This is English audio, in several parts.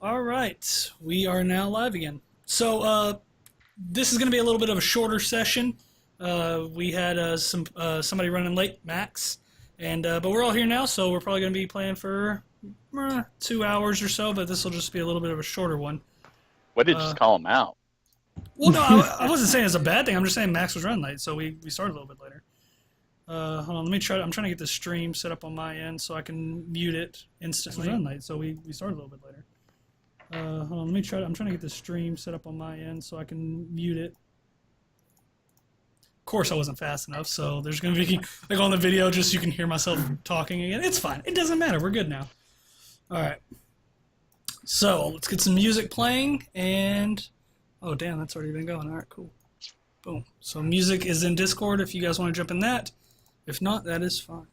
All right, we are now live again. So this is going to be a little bit of a shorter session. We had somebody running late, Max, and but we're all here now, so we're probably going to be playing for 2 hours or so. But this will just be a little bit of a shorter one. What did you just call him out? Well, no, I wasn't saying it's a bad thing. I'm just saying Max was running late, so we started a little bit later. Hold on, let me try. I'm trying to get the stream set up on my end so I can mute it instantly. Running late, so we started a little bit later. Hold on, let me try. I'm trying to get the stream set up on my end so I can mute it. Of course, I wasn't fast enough, so there's going to be, like on the video, just so you can hear myself talking again. It's fine. It doesn't matter. We're good now. All right. So let's get some music playing, and oh, damn, that's already been going. All right, cool. Boom. So music is in Discord if you guys want to jump in that. If not, that is fine.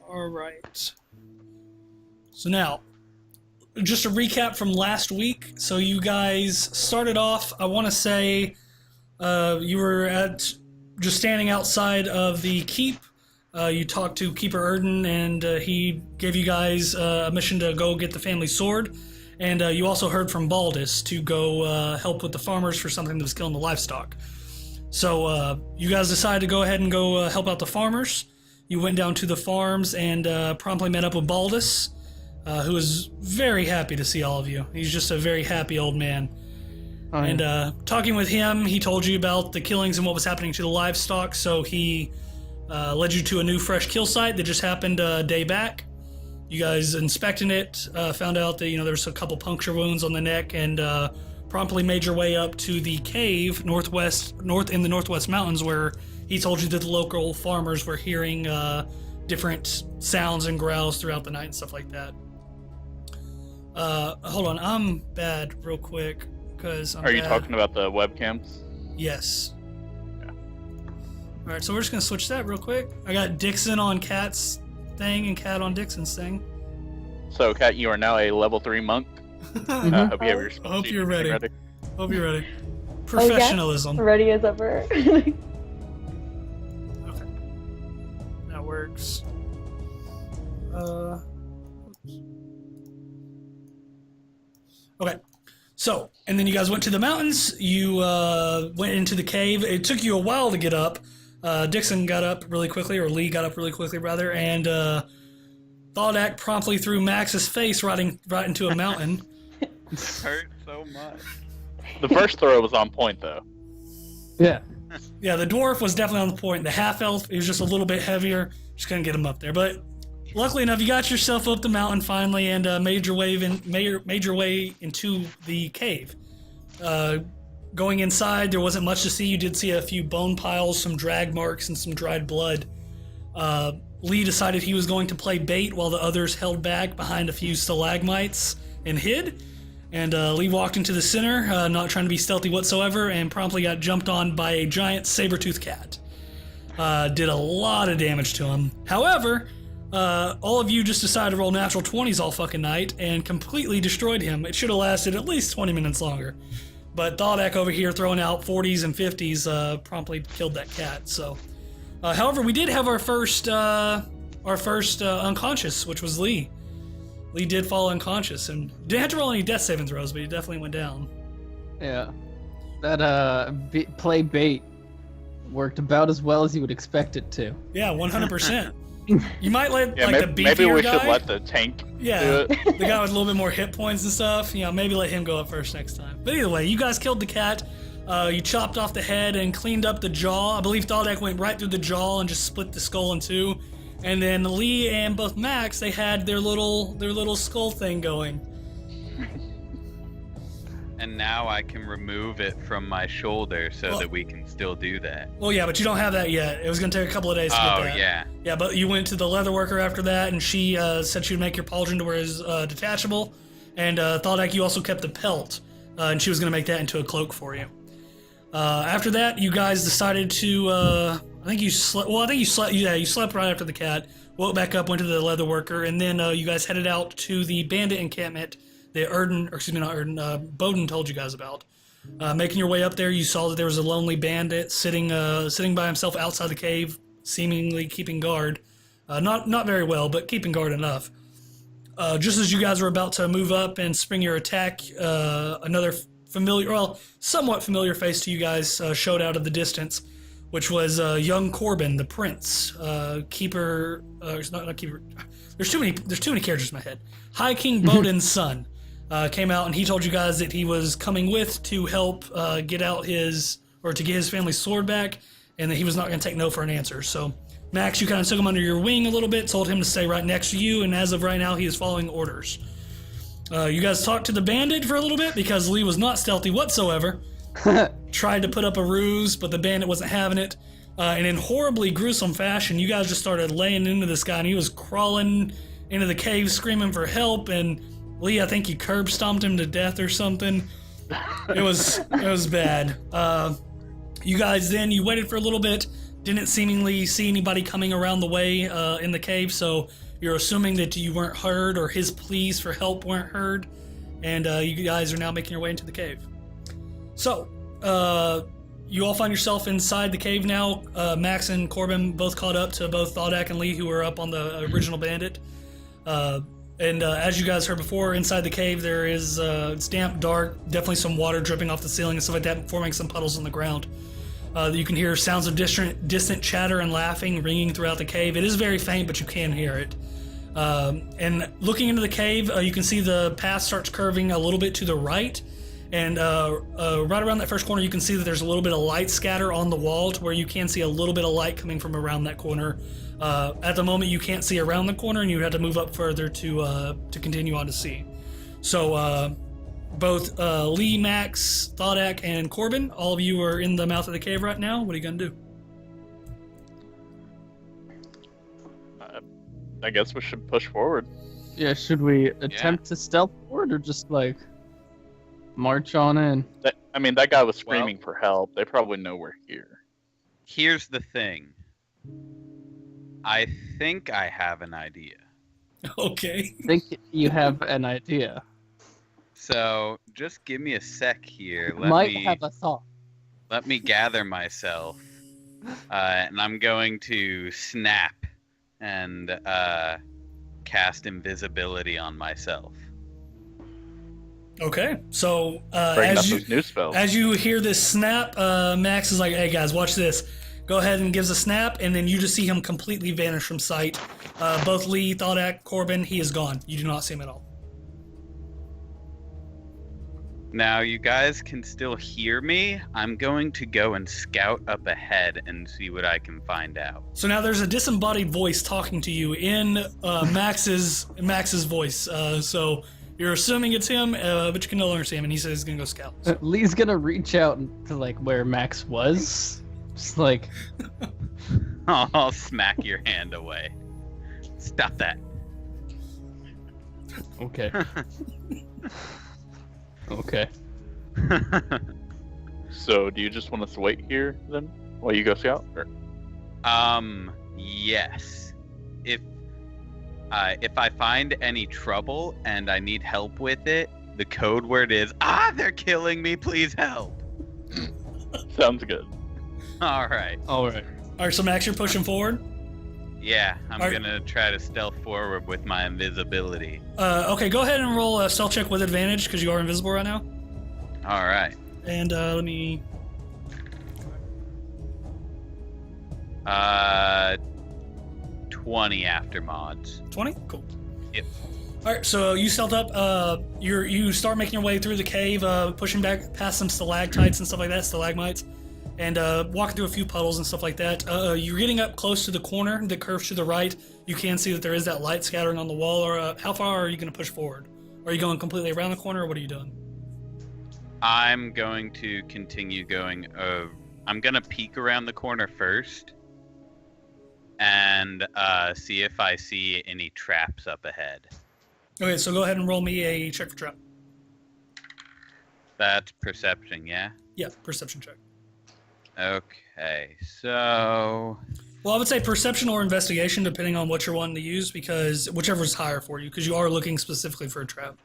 All right. So now, just a recap from last week. So you guys started off, I want to say, you were just standing outside of the keep. You talked to Keeper Erden, and he gave you guys a mission to go get the family sword. And you also heard from Baldus to go help with the farmers for something that was killing the livestock. So you guys decided to go ahead and go help out the farmers. You went down to the farms and promptly met up with Baldus. Who was very happy to see all of you. He's just a very happy old man. And talking with him, he told you about the killings and what was happening to the livestock, so he led you to a new fresh kill site that just happened a day back. You guys inspecting it, found out that there's a couple puncture wounds on the neck, and promptly made your way up to the cave north in the Northwest Mountains, where he told you that the local farmers were hearing different sounds and growls throughout the night and stuff like that. Hold on, I'm bad real quick, because I'm Are you bad. talking about the webcams? Yes. Yeah. Alright, so we're just going to switch that real quick. I got Dixon on Kat's thing and Kat on Dixon's thing. So, Kat, you are now a level 3 monk. Hope you have your I hope you're ready. Hope you're ready. Oh, Professionalism. yeah? Ready as ever. Okay. That works. Oops. Okay, so, and then you guys went to the mountains, you went into the cave. It took you a while to get up. Dixon got up really quickly, or Lee got up really quickly, rather, and Thar'dia promptly threw Max's face right into a mountain. It hurt so much. The first throw was on point, though. Yeah. Yeah, the dwarf was definitely on the point. The half-elf, he was just a little bit heavier. Just couldn't get him up there, but luckily enough, you got yourself up the mountain finally, and made your way into the cave. Going inside, there wasn't much to see. You did see a few bone piles, some drag marks, and some dried blood. Lee decided he was going to play bait while the others held back behind a few stalagmites and hid. And Lee walked into the center, not trying to be stealthy whatsoever, and promptly got jumped on by a giant saber-toothed cat. Did a lot of damage to him. However, all of you just decided to roll natural 20s all fucking night and completely destroyed him. It should have lasted at least 20 minutes longer. But Thar'dia over here throwing out 40s and 50s promptly killed that cat. So, however, we did have our first unconscious, which was Lee. Lee did fall unconscious and didn't have to roll any death saving throws, but he definitely went down. Yeah. That play bait worked about as well as you would expect it to. Yeah, 100%. You might let the beefier maybe we guy, should let the tank do it. the guy with a little bit more hit points and stuff, maybe let him go up first next time. But either way, you guys killed the cat. You chopped off the head and cleaned up the jaw. I believe Thar'dia went right through the jaw and just split the skull in two. And then Lee and both Max, they had their little skull thing going. And now I can remove it from my shoulder so that we can still do that. Well, yeah, but you don't have that yet. It was going to take a couple of days to get that. Oh, yeah. Yeah, but you went to the leather worker after that, and she said she would make your pauldron to where it's detachable. And Thaldak, you also kept the pelt, and she was going to make that into a cloak for you. After that, you guys decided to, I think you slept right after the cat, woke back up, went to the leather worker, and then you guys headed out to the bandit encampment that Bowden told you guys about. Making your way up there, you saw that there was a lonely bandit sitting by himself outside the cave, seemingly keeping guard. Not very well, but keeping guard enough. just as you guys were about to move up and spring your attack, another somewhat familiar face to you guys showed out of the distance, which was young Corbin, the prince, keeper. Not keeper. There's too many characters in my head. High King Bodin's son came out, and he told you guys that he was coming with to help get his family's sword back, and that he was not going to take no for an answer. So, Max, you kind of took him under your wing a little bit, told him to stay right next to you, and as of right now, he is following orders. You guys talked to the bandit for a little bit because Lee was not stealthy whatsoever. Tried to put up a ruse, but the bandit wasn't having it. And in horribly gruesome fashion, you guys just started laying into this guy, and he was crawling into the cave screaming for help, and Lee, I think you curb stomped him to death or something. It was bad. You guys then, you waited for a little bit, didn't seemingly see anybody coming around the way in the cave, so you're assuming that you weren't heard or his pleas for help weren't heard, and you guys are now making your way into the cave. So, you all find yourself inside the cave now. Max and Corbin both caught up to both thar'dia and Lee, who were up on the original bandit. And as you guys heard before, inside the cave there is, it's damp, dark, definitely some water dripping off the ceiling and stuff like that, forming some puddles on the ground. You can hear sounds of distant chatter and laughing ringing throughout the cave. It is very faint, but you can hear it. And looking into the cave, you can see the path starts curving a little bit to the right. And right around that first corner, you can see that there's a little bit of light scatter on the wall to where you can see a little bit of light coming from around that corner. At the moment, you can't see around the corner, and you have to move up further to continue on to see. So both Lee, Max, thar'dia, and Corbin, all of you are in the mouth of the cave right now. What are you going to do? I guess we should push forward. Yeah, should we attempt to stealth forward or just like march on in? That guy was screaming for help. They probably know we're here. Here's the thing. I think I have an idea. Okay. I think you have an idea. So just give me a sec here. Have a thought. Let me gather myself, and I'm going to snap and cast invisibility on myself. Okay, so as you hear this snap, Max is like, "Hey guys, watch this." Go ahead and gives a snap, and then you just see him completely vanish from sight. Both Lee, thar'dia, Corbin, he is gone. You do not see him at all. Now you guys can still hear me. I'm going to go and scout up ahead and see what I can find out. So now there's a disembodied voice talking to you in Max's voice. So you're assuming it's him, but you can no longer see him, and he says he's gonna go scout. Lee's gonna reach out to like where Max was. Just like, I'll smack your hand away. Stop that. Okay. Okay. So, do you just want us to wait here then while you go scout? Or? Yes. If I find any trouble and I need help with it, the code word is, they're killing me, please help. Sounds good. All right. All right, so Max, you're pushing forward? Yeah, I'm gonna try to stealth forward with my invisibility. Okay, go ahead and roll a stealth check with advantage, because you are invisible right now. All right. And let me... 20 after mods. 20? Cool. Yep. All right, so you stealth up. You start making your way through the cave, pushing back past some stalactites and stuff like that, stalagmites, and walking through a few puddles and stuff like that. You're getting up close to the corner that curves to the right. You can see that there is that light scattering on the wall. Or how far are you going to push forward? Are you going completely around the corner, or what are you doing? I'm going to continue going. I'm going to peek around the corner first and see if I see any traps up ahead. Okay, so go ahead and roll me a check for trap. That's perception, yeah? Yeah, perception check. Okay, so... Well, I would say perception or investigation, depending on what you're wanting to use, because whichever is higher for you, because you are looking specifically for a trap.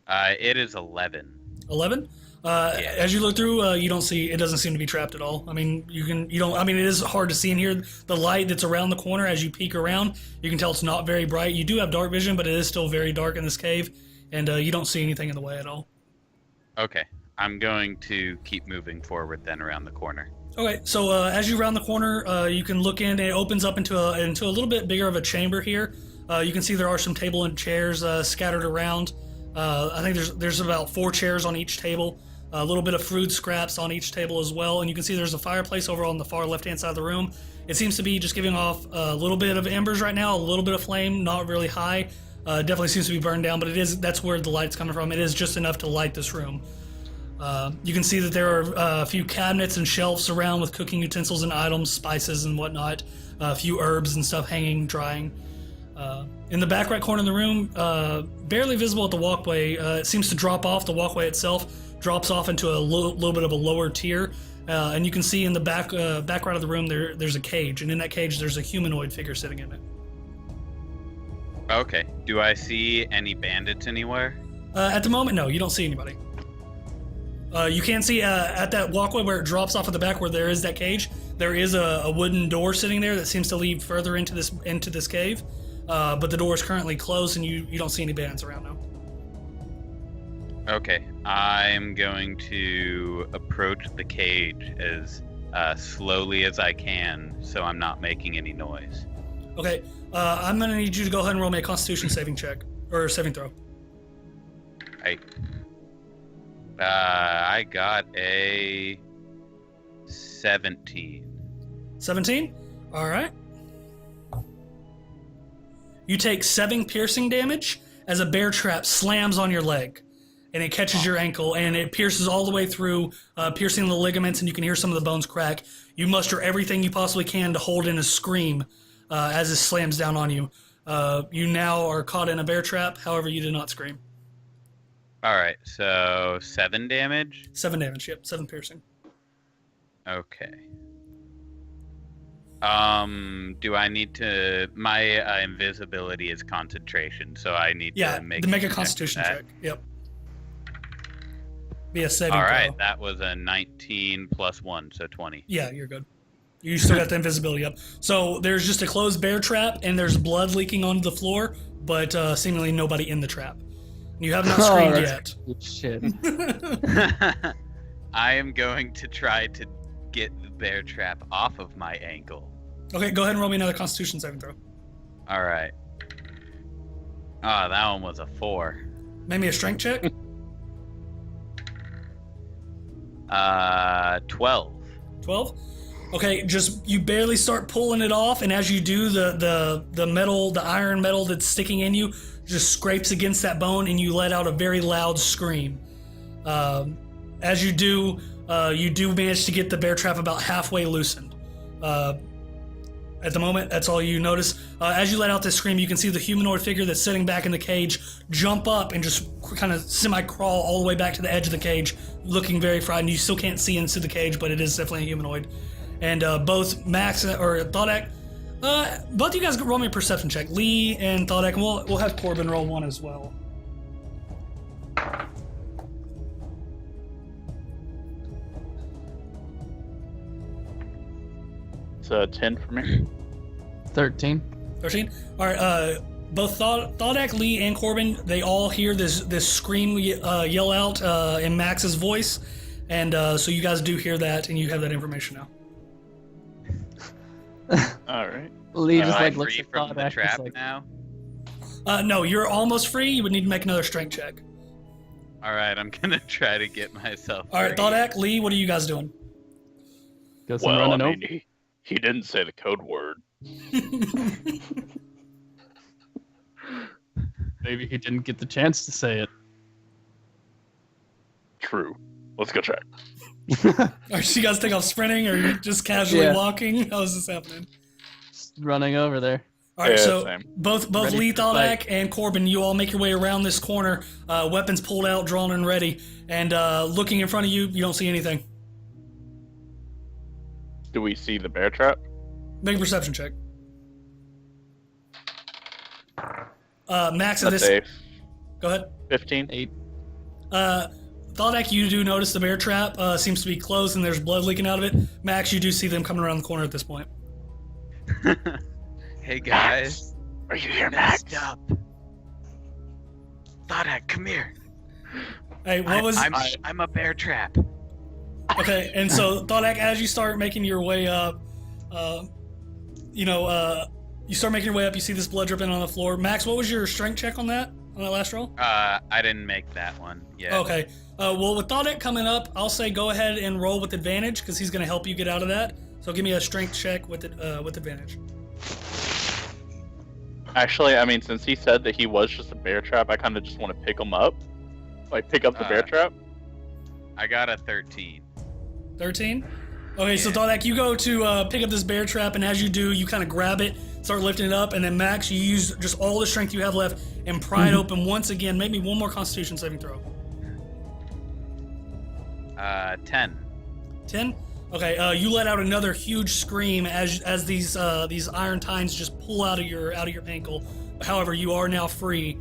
It is 11. 11? As you look through, you don't see. It doesn't seem to be trapped at all. I mean, you don't. I mean, it is hard to see in here. The light that's around the corner as you peek around, you can tell it's not very bright. You do have dark vision, but it is still very dark in this cave, and you don't see anything in the way at all. Okay, I'm going to keep moving forward then around the corner. Okay, so as you round the corner, you can look in, and it opens up into a little bit bigger of a chamber here. You can see there are some table and chairs scattered around. I think there's about 4 chairs on each table. A little bit of food scraps on each table as well, and you can see there's a fireplace over on the far left-hand side of the room. It seems to be just giving off a little bit of embers right now, a little bit of flame, not really high. Definitely seems to be burned down, but that's where the light's coming from. It is just enough to light this room. You can see that there are a few cabinets and shelves around with cooking utensils and items, spices and whatnot, a few herbs and stuff hanging, drying. In the back right corner of the room, barely visible at the walkway, it seems to drop off. The walkway itself drops off into a little bit of a lower tier, and you can see in the back right of the room there's a cage, and in that cage there's a humanoid figure sitting in it. Okay. Do I see any bandits anywhere? At the moment, no, you don't see anybody. You can see at that walkway where it drops off at the back where there is that cage, there is a wooden door sitting there that seems to lead further into this cave, but the door is currently closed and you don't see any bandits around now. Okay, I'm going to approach the cage as slowly as I can so I'm not making any noise. Okay, I'm going to need you to go ahead and roll me a Constitution saving check, or saving throw. I got a 17. 17? Alright. You take 7 piercing damage as a bear trap slams on your leg. And it catches your ankle, and it pierces all the way through, piercing the ligaments, and you can hear some of the bones crack. You muster everything you possibly can to hold in a scream as it slams down on you. You now are caught in a bear trap, however, you did not scream. Alright, so 7 damage? 7 damage, yep, 7 piercing. Okay. Do I need to... My invisibility is concentration, so I need to make a Constitution check, yep. Be a saving throw. Alright, that was a 19 plus 1, so 20. Yeah, you're good. You still got the invisibility up. So there's just a closed bear trap, and there's blood leaking onto the floor, but seemingly nobody in the trap. You have not screamed yet. Shit. I am going to try to get the bear trap off of my ankle. Okay, go ahead and roll me another Constitution saving throw. Alright. Oh, that one was a 4. Make me a strength check. 12. 12? Okay, just you barely start pulling it off, and as you do, the metal, the iron metal that's sticking in you just scrapes against that bone, and you let out a very loud scream. As you do manage to get the bear trap about halfway loosened. At the moment, that's all you notice. As you let out this scream, you can see the humanoid figure that's sitting back in the cage jump up and just kind of semi-crawl all the way back to the edge of the cage, looking very frightened. You still can't see into the cage, but it is definitely a humanoid. And both Max or Thar'dia, both of you guys roll me a perception check. Lee and Thar'dia, and we'll have Corbin roll one as well. It's a 10 for me. 13. 13? All right, both Thar'dia, Lee, and Corbin, they all hear this scream yell out in Max's voice, and so you guys do hear that, and you have that information now. All right. Lee just Am I looks free at from the Thar'dia, trap like, now? No, you're almost free. You would need to make another strength check. Alright, I'm gonna try to get myself All right, free. Thar'dia, Lee, what are you guys doing? Go some Well, running I over. mean, he didn't say the code word. Maybe he didn't get the chance to say it. True. Let's go check. All right, so you guys take off sprinting, or you just casually Yeah. walking? How is this happening? Just running over there. All right, Yeah, so same. both Ready Lee, for Thalak, fight. and Corbin, you all make your way around this corner, weapons pulled out, drawn and ready, and looking in front of you, you don't see anything. Do we see the bear trap? Make a perception check. Max, in That's this. a Go ahead. 15. 8. Thaldak, you do notice the bear trap seems to be closed and there's blood leaking out of it. Max, you do see them coming around the corner at this point. Hey guys. Are you here, Max? Stop. Thar'dia, come here. Hey, what was... I'm a bear trap. Okay, and so Thaldak, as you start making your way up, you start making your way up, you see this blood dripping on the floor. Max, what was your strength check on that last roll? I didn't make that one yet. Okay. Well, with Thaldak coming up, I'll say go ahead and roll with advantage because he's going to help you get out of that. So give me a strength check with advantage. Actually, I mean, since he said that he was just a bear trap, I kind of just want to pick him up. Like, pick up the bear trap. I got a 13. 13? Okay, so Thaldak, you go to pick up this bear trap, and as you do, you kind of grab it, start lifting it up, and then Max, you use just all the strength you have left and pry it open once again. Make me one more Constitution saving throw. 10. 10? Okay, you let out another huge scream as these iron tines just pull out of your ankle. However, you are now free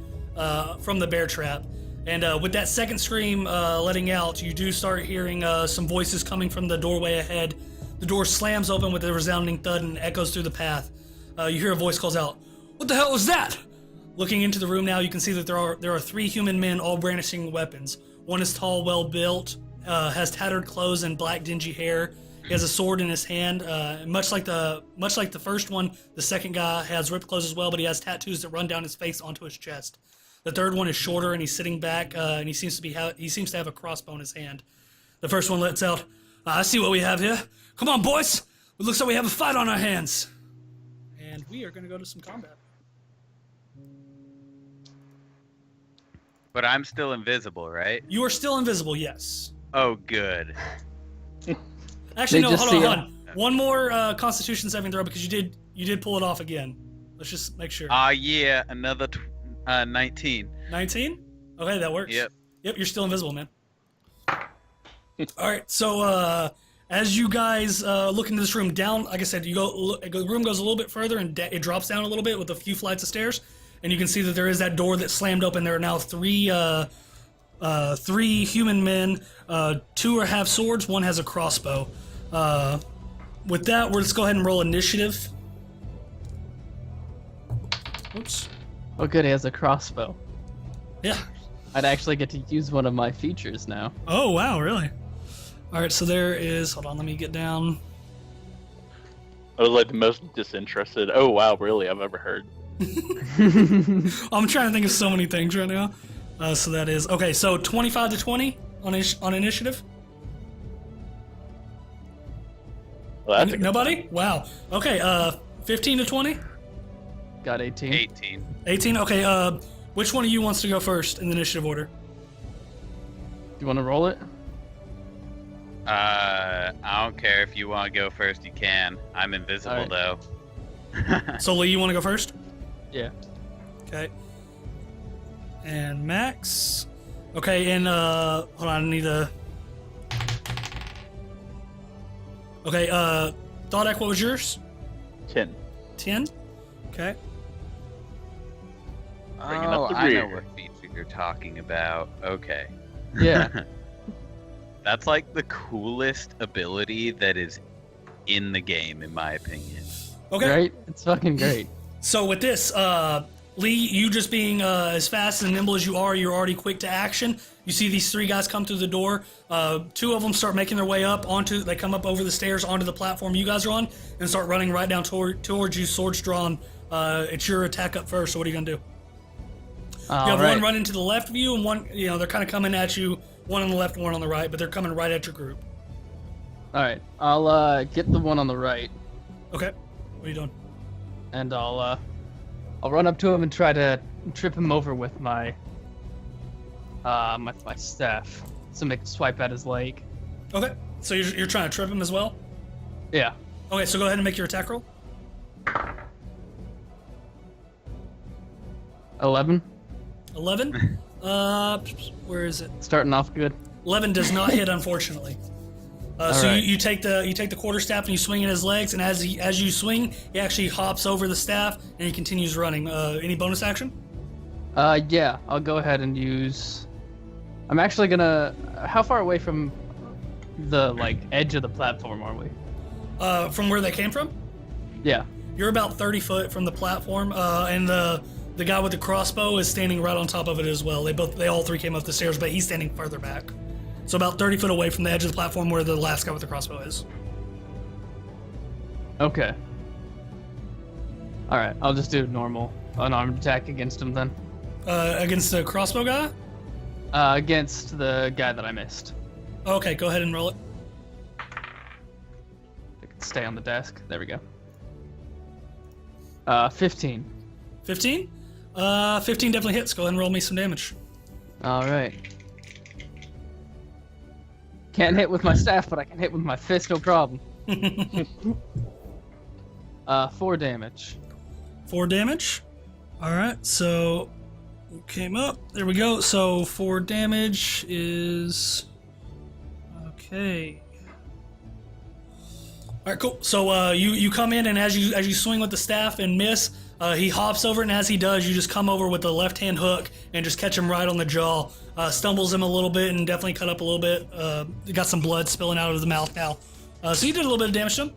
from the bear trap. And with that second scream letting out, you do start hearing some voices coming from the doorway ahead. The door slams open with a resounding thud and echoes through the path. You hear a voice calls out, "What the hell was that?" Looking into the room now, you can see that there are 3 human men all brandishing weapons. One is tall, well-built, has tattered clothes and black dingy hair. He has a sword in his hand. Much like the first one, the second guy has ripped clothes as well, but he has tattoos that run down his face onto his chest. The third one is shorter and he's sitting back, and he seems to have a crossbow in his hand. The first one lets out, "I see what we have here. Come on, boys. It looks like we have a fight on our hands." And we are going to go to some combat. But I'm still invisible, right? You are still invisible, yes. Oh, good. Actually, They no, just hold see on. One more Constitution saving throw because you did pull it off again. Let's just make sure. Yeah, another 19. 19? Okay, that works. Yep. Yep, you're still invisible, man. All right, so as you guys look into this room, down, like I said, the room goes a little bit further and it drops down a little bit with a few flights of stairs, and you can see that there is that door that slammed open. There are now three human men. 2 have swords, 1 has a crossbow. With that, let's go ahead and roll initiative. Oops. Oh, good, he has a crossbow. Yeah. I'd actually get to use one of my features now. Oh, wow, really? All right, so there is... Hold on, let me get down. I was like the most disinterested, "Oh, wow, really?" I've ever heard. I'm trying to think of so many things right now. So that is... Okay, so 25 to 20 on initiative? Well, that's a good Nobody? Wow. Okay, 15 to 20? Got 18. 18. 18? Okay, which one of you wants to go first in the initiative order? Do you want to roll it? I don't care if you want to go first, you can. I'm invisible, Alright. though. So, Lee, you want to go first? Yeah. Okay. And Max. Okay, and hold on, I need a... Okay, Thaldak, what was yours? 10. 10? Okay. Bringing up the I know rear. what feature you're talking about. Okay. Yeah. That's like the coolest ability that is in the game, in my opinion. Okay. Right? It's fucking great. So with this, Lee, you just being as fast and nimble as you are, you're already quick to action. You see these 3 guys come through the door. 2 of them start making their way up they come up over the stairs onto the platform you guys are on and start running right down towards you, swords drawn. It's your attack up first, so what are you going to do? You have one running to the left of you and one, they're kind of coming at you, one on the left and one on the right, but they're coming right at your group. Alright, I'll get the one on the right, Okay. What are you doing? and I'll run up to him and try to trip him over with my my staff. So make a swipe at his leg. Okay. So you're trying to trip him as well? Yeah. Okay, so go ahead and make your attack roll. 11. 11? Where is it? Starting off good. 11 does not hit, unfortunately. So right. you take the quarterstaff and you swing at his legs, and as you swing, he actually hops over the staff and he continues running. Any bonus action? Yeah, I'll go ahead and use I'm actually gonna. How far away from the edge of the platform are we? From where they came from? Yeah. You're about 30 foot from the platform, and the guy with the crossbow is standing right on top of it as well. They all three came up the stairs, but he's standing further back. So about 30 foot away from the edge of the platform where the last guy with the crossbow is. Okay. All right, I'll just do normal unarmed attack against him then. Against the crossbow guy? Against the guy that I missed. Okay, go ahead and roll it. It can stay on the desk. There we go. 15. 15? 15 definitely hits. Go ahead and roll me some damage. All right. Can't hit with my staff, but I can hit with my fist, no problem. 4 damage. 4 damage. All right, so came up. There we go. So 4 damage is okay. All right, cool. So you come in, and as you swing with the staff and miss, he hops over, and as he does, you just come over with the left hand hook and just catch him right on the jaw. Stumbles him a little bit and definitely cut up a little bit. Got some blood spilling out of the mouth now. So you did a little bit of damage to him.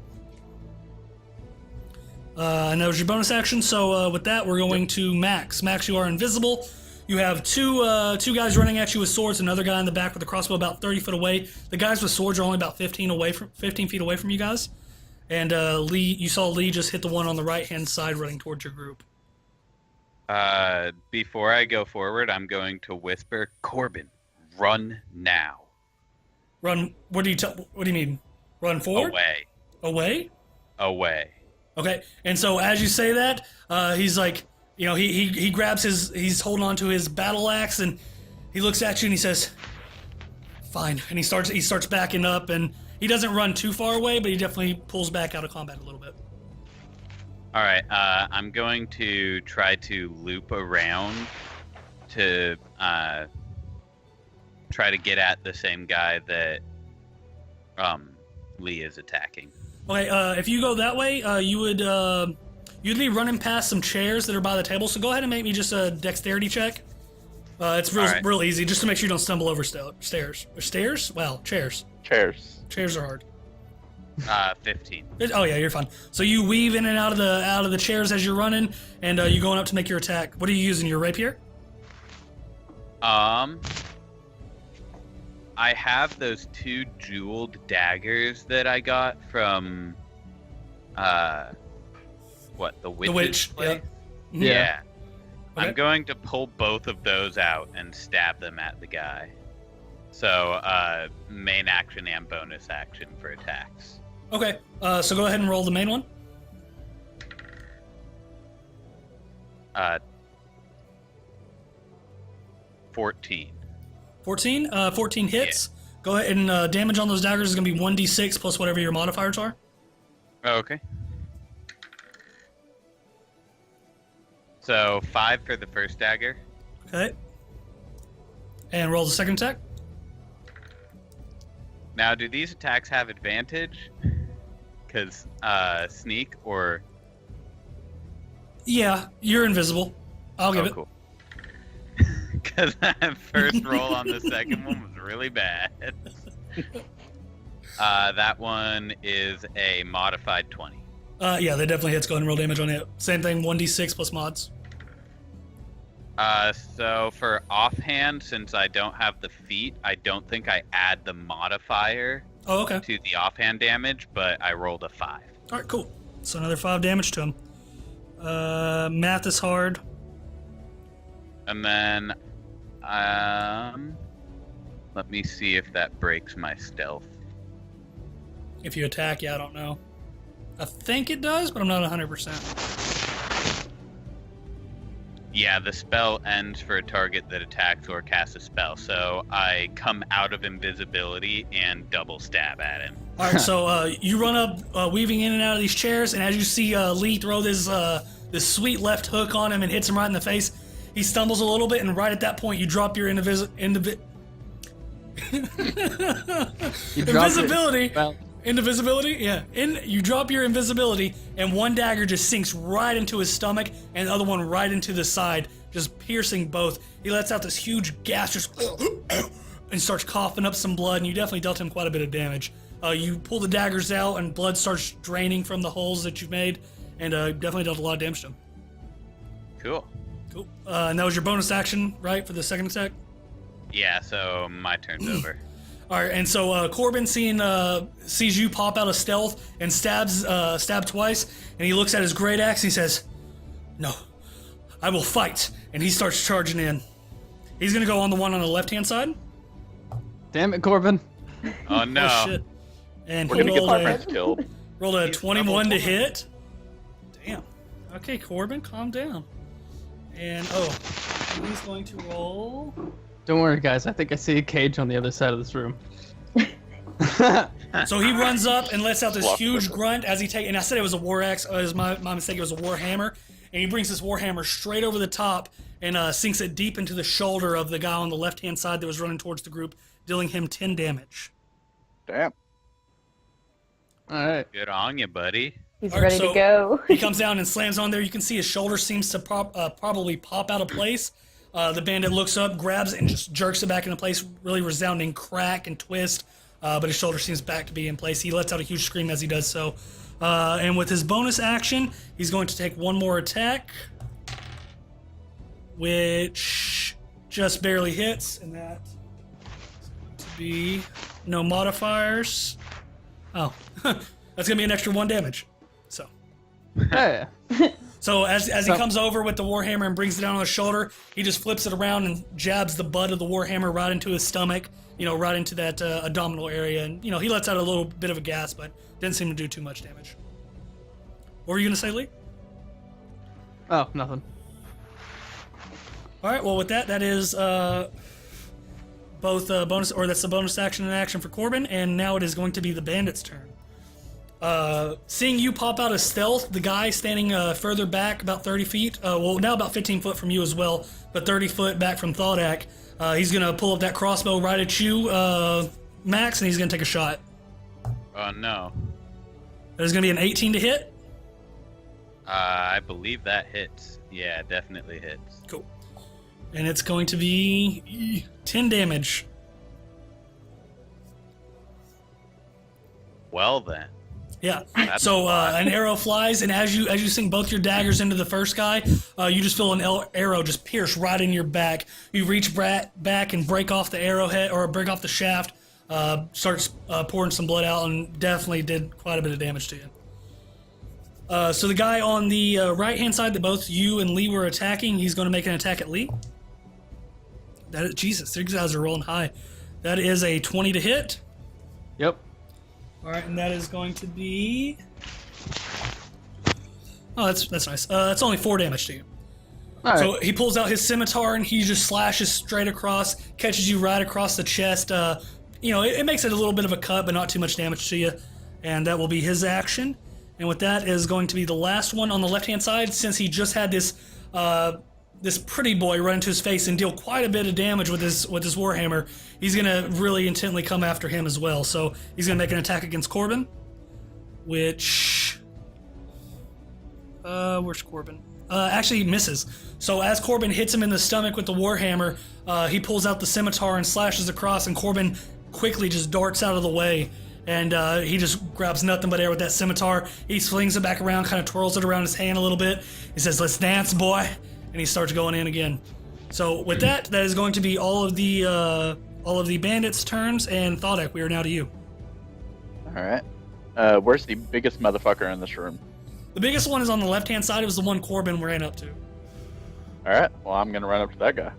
And that was your bonus action. So with that, we're going to Max. Max, you are invisible. You have two guys running at you with swords. Another guy in the back with a crossbow, about 30 foot away. The guys with swords are only about 15 feet away from you guys. And you saw Lee just hit the one on the right hand side, running towards your group. Before I go forward, I'm going to whisper, "Corbin, run now." Run? What do you mean? Run forward? Away. Away? Away. Okay. And so as you say that, he's like, he grabs he's holding on to his battle axe, and he looks at you and he says, "Fine." And he starts backing up, and he doesn't run too far away, but he definitely pulls back out of combat a little bit. All right. I'm going to try to loop around to try to get at the same guy that Lee is attacking. Okay, if you go that way, you'd be running past some chairs that are by the table. So go ahead and make me just a dexterity check. It's real easy, just to make sure you don't stumble over stairs. Stairs? Wow, chairs. Chairs are hard. 15. Oh yeah, you're fine. So you weave in and out of the chairs as you're running, and you're going up to make your attack. What are you using? Your rapier? I have those 2 jeweled daggers that I got from, the witch's place? Yeah. Yeah. Okay. I'm going to pull both of those out and stab them at the guy. So, main action and bonus action for attacks. Okay, so go ahead and roll the main one. 14. 14 hits. Yeah. Go ahead and damage on those daggers is going to be 1d6 plus whatever your modifiers are. Okay. So 5 for the first dagger. Okay. And roll the second attack. Now, do these attacks have advantage? Because sneak or... Yeah, you're invisible. I'll give it. Cool. Because that first roll on the second one was really bad. That one is a modified 20. Yeah, that definitely hits. Go ahead and roll damage on it. Same thing, 1d6 plus mods. So for offhand, since I don't have the feat, I don't think I add the modifier to the offhand damage, but I rolled a 5. All right, cool. So another 5 damage to him. Math is hard. And then, let me see if that breaks my stealth. If you attack, yeah, I don't know. I think it does, but I'm not 100%. Yeah, the spell ends for a target that attacks or casts a spell. So I come out of invisibility and double stab at him. All right, so you run up, weaving in and out of these chairs, and as you see Lee throw this sweet left hook on him and hits him right in the face, he stumbles a little bit, and right at that point, you drop your invisibility. Invisibility, yeah. You drop your invisibility, and one dagger just sinks right into his stomach, and the other one right into the side, just piercing both. He lets out this huge gasp, just and starts coughing up some blood, and you definitely dealt him quite a bit of damage. You pull the daggers out, and blood starts draining from the holes that you've made, and definitely dealt a lot of damage to him. Cool. Cool. And that was your bonus action, right, for the second attack? Yeah, so my turn's over. All right, and so Corbin sees you pop out of stealth and stab twice, and he looks at his great axe and he says, "No, I will fight." And he starts charging in. He's gonna go on the one on the left-hand side. Damn it, Corbin. Oh no. Oh shit! And We're he gonna get my rolled friends killed. a He's 21 to level hit. Damn. Okay, Corbin, calm down. And he's going to roll. Don't worry, guys. I think I see a cage on the other side of this room. So he runs up and lets out this Swap huge flipper. grunt as he takes. And I said it was a war axe. It was my mistake. It was a war hammer. And he brings this war hammer straight over the top and sinks it deep into the shoulder of the guy on the left-hand side that was running towards the group, dealing him 10 damage. Damn. All right. Good on you, buddy. He's All right, ready so to go. He comes down and slams on there. You can see his shoulder seems to probably pop out of place. The bandit looks up, grabs it, and just jerks it back into place. Really resounding crack and twist, but his shoulder seems back to be in place. He lets out a huge scream as he does so. And with his bonus action, he's going to take one more attack, which just barely hits, and that is going to be no modifiers. Oh, that's going to be an extra 1 damage. So. Yeah. So as he comes over with the warhammer and brings it down on his shoulder, he just flips it around and jabs the butt of the warhammer right into his stomach, right into that abdominal area. And, he lets out a little bit of a gasp, but didn't seem to do too much damage. What were you going to say, Lee? Oh, nothing. All right, well, with that is both bonus, or that's the bonus action and action for Corbin, and now it is going to be the bandit's turn. Seeing you pop out of stealth, the guy standing further back, about 30 feet, now about 15 foot from you as well, but 30 foot back from Thodak, he's going to pull up that crossbow right at you, Max, and he's going to take a shot. Oh no. There's going to be an 18 to hit. I believe that hits. Yeah, definitely hits. Cool. And it's going to be 10 damage. Well then. Yeah. That's So a lot. an arrow flies, and as you sink both your daggers into the first guy, you just feel an arrow just pierce right in your back. You reach back and break off the arrowhead, or break off the shaft. Starts pouring some blood out, and definitely did quite a bit of damage to you. So the guy on the right-hand side that both you and Lee were attacking, he's going to make an attack at Lee. Jesus, these guys are rolling high. That is a 20 to hit. Yep. All right, and that is going to be... Oh, that's nice. That's only 4 damage to you. All right. So he pulls out his scimitar, and he just slashes straight across, catches you right across the chest. It makes it a little bit of a cut, but not too much damage to you. And that will be his action. And with that is going to be the last one on the left-hand side, since he just had this pretty boy run into his face and deal quite a bit of damage with his warhammer. He's going to really intently come after him as well. So he's going to make an attack against Corbin, which... where's Corbin? Actually misses. So as Corbin hits him in the stomach with the warhammer, he pulls out the scimitar and slashes across, and Corbin quickly just darts out of the way. And he just grabs nothing but air with that scimitar. He slings it back around, kind of twirls it around his hand a little bit. He says, "Let's dance, boy," and he starts going in again. So with that is going to be all of the bandits' turns. And Thodak, we are now to you. All right. Where's the biggest motherfucker in this room? The biggest one is on the left-hand side. It was the one Corbin ran up to. All right. Well, I'm gonna run up to that guy.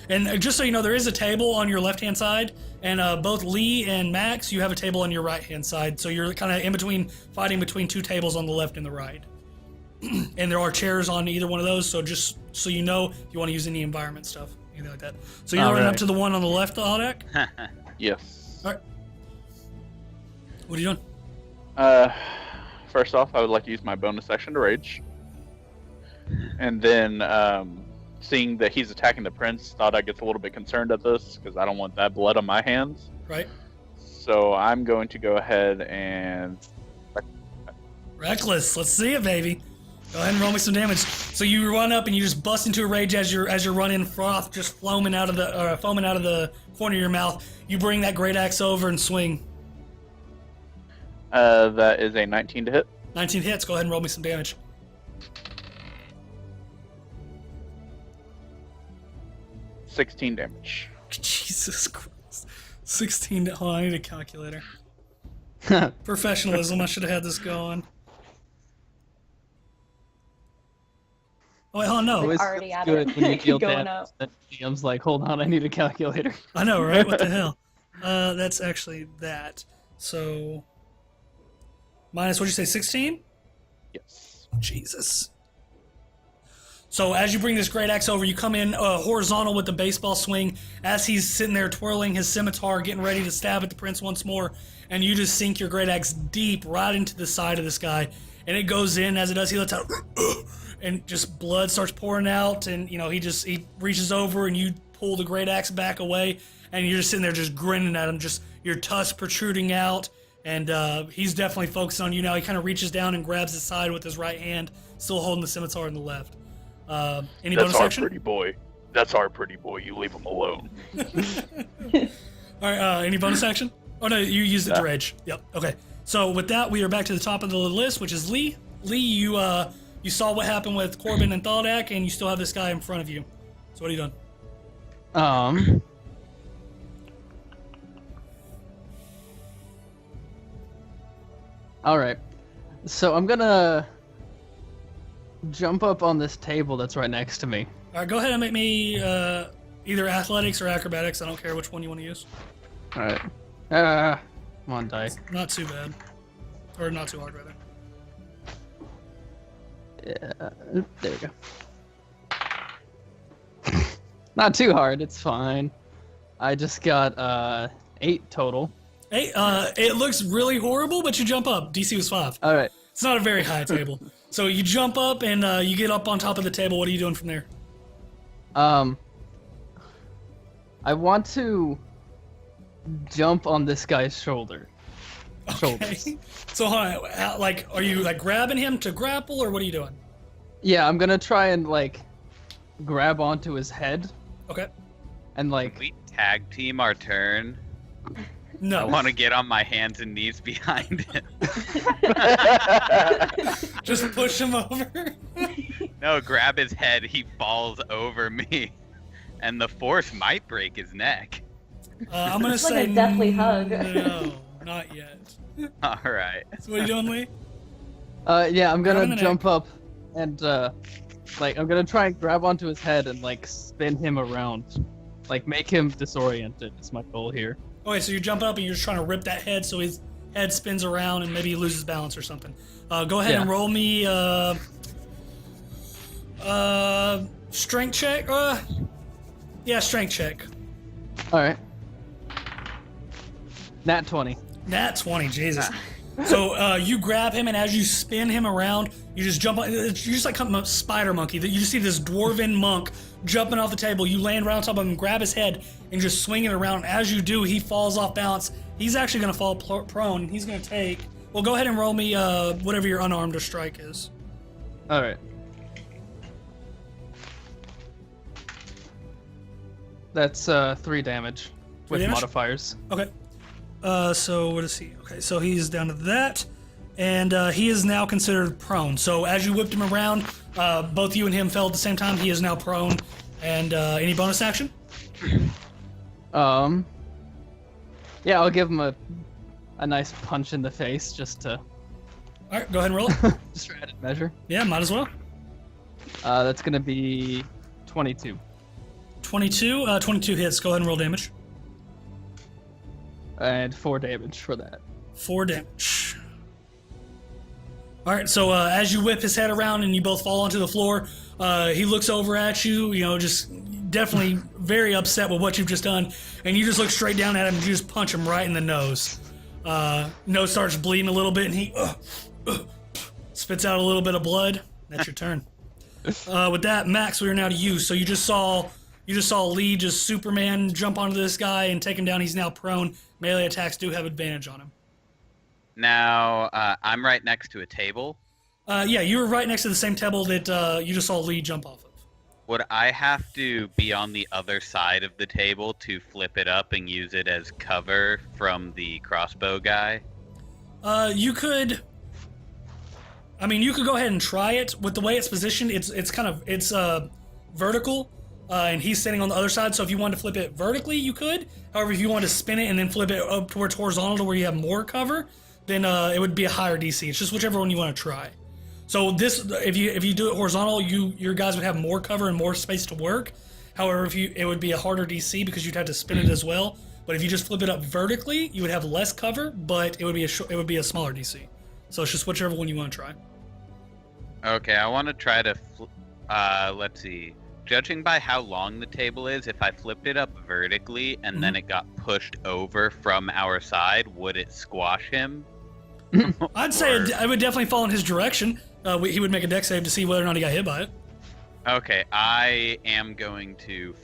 And just so you know, there is a table on your left-hand side, and both Lee and Max, you have a table on your right-hand side. So you're kind of in between, fighting between 2 tables on the left and the right. And there are chairs on either one of those, so just so you know, if you want to use any environment stuff, anything like that. So you're running up to the one on the left, Aldak? Yes. All right. What are you doing? First off, I would like to use my bonus action to rage. And then, seeing that he's attacking the prince, thought I gets a little bit concerned at this, because I don't want that blood on my hands. Right. So I'm going to go ahead and... Reckless. Let's see it, baby. Go ahead and roll me some damage. So you run up and you just bust into a rage as you're running, froth just foaming out of the corner of your mouth. You bring that great axe over and swing. That is a 19 to hit. 19 hits. Go ahead and roll me some damage. 16 damage. Jesus Christ. 16. Hold on, I need a calculator. Professionalism. I should have had this going. Oh, wait, hold on, no. Always already feels at good it. when you deal Going damage. up. Then GM's like, hold on, I need a calculator. I know, right? What the hell? That's actually that. So, minus, what'd you say, 16? Yes. Jesus. So as you bring this great axe over, you come in horizontal with the baseball swing as he's sitting there twirling his scimitar, getting ready to stab at the prince once more, and you just sink your great axe deep right into the side of this guy, and it goes in. As it does, he lets out, and just blood starts pouring out, and he reaches over and you pull the great axe back away, and you're just sitting there just grinning at him, just your tusk protruding out, and he's definitely focusing on you now. He kind of reaches down and grabs his side with his right hand, still holding the scimitar in the left. Any bonus action? Pretty boy. That's our pretty boy. You leave him alone. All right. Any bonus action? Oh no, you used it to rage. Yep. Okay. So with that, we are back to the top of the list, which is Lee. Lee, you saw what happened with Corbin and Thaldak, and you still have this guy in front of you. So what are you doing? All right. So I'm gonna jump up on this table that's right next to me. All right. Go ahead and make me either athletics or acrobatics. I don't care which one you want to use. All right. Come on, die. Not too bad, or not too hard, rather. Yeah, there we go. Not too hard. It's fine. I just got 8 total. Hey, it looks really horrible, but you jump up. DC was 5. All right. It's not a very high table. So you jump up and you get up on top of the table. What are you doing from there? I want to jump on this guy's shoulder. Shoulders. Okay. So, are you grabbing him to grapple, or what are you doing? Yeah, I'm gonna try and grab onto his head Okay. and Can we tag team our turn? No. I want to get on my hands and knees behind him. Just push him over. No, grab his head. He falls over me, and the force might break his neck. I'm gonna It's like say a deathly hug. No, not yet. All right. So what are you doing, Lee? Yeah, I'm Grab him gonna in the jump up and I'm gonna try and grab onto his head and spin him around, make him disoriented. Is my goal here. Okay, so you jump up and you're just trying to rip that head so his head spins around and maybe he loses balance or something. Go ahead and roll me strength check. Yeah, strength check. All right. Nat 20. Nat 20, Jesus. So you grab him, and as you spin him around, you just jump on. You're just like a spider monkey. You just see this dwarven monk jumping off the table. You land right on top of him, grab his head, and just swing it around. As you do, he falls off balance. He's actually going to fall prone. He's going to take. Well, go ahead and roll me whatever your unarmed or strike is. All right. That's 3 damage with damage? modifiers. Okay. So what is he? Okay, so he's down to that, and he is now considered prone. So as you whipped him around, both you and him fell at the same time. He is now prone. And any bonus action? Yeah, I'll give him a nice punch in the face just to. All right, go ahead and roll it. Just for added measure. Yeah, might as well. That's gonna be 22. 22. 22 hits. Go ahead and roll damage. And 4 damage for that. 4 damage. All right, so as you whip his head around and you both fall onto the floor, he looks over at you, just definitely very upset with what you've just done, and you just look straight down at him and you just punch him right in the nose. Nose starts bleeding a little bit, and he spits out a little bit of blood. That's your turn. With that, Max, we are now to you. So you just saw Lee just Superman jump onto this guy and take him down. He's now prone. Melee attacks do have advantage on him. Now, I'm right next to a table. Yeah, you were right next to the same table that you just saw Lee jump off of. Would I have to be on the other side of the table to flip it up and use it as cover from the crossbow guy? You could. I mean, you could go ahead and try it. With the way it's positioned, it's vertical, and he's sitting on the other side. So if you wanted to flip it vertically, you could. However, if you wanted to spin it and then flip it up towards horizontal to where you have more cover, then it would be a higher DC. It's just whichever one you want to try. So this, if you do it horizontal, your guys would have more cover and more space to work. However, it would be a harder DC because you'd have to spin it as well. But if you just flip it up vertically, you would have less cover, but it would be a smaller DC. So it's just whichever one you want to try. Okay, I want to try to. Let's see. Judging by how long the table is, if I flipped it up vertically and then it got pushed over from our side, would it squash him? I'd say it would definitely fall in his direction. He would make a dex save to see whether or not he got hit by it. Okay, I am going to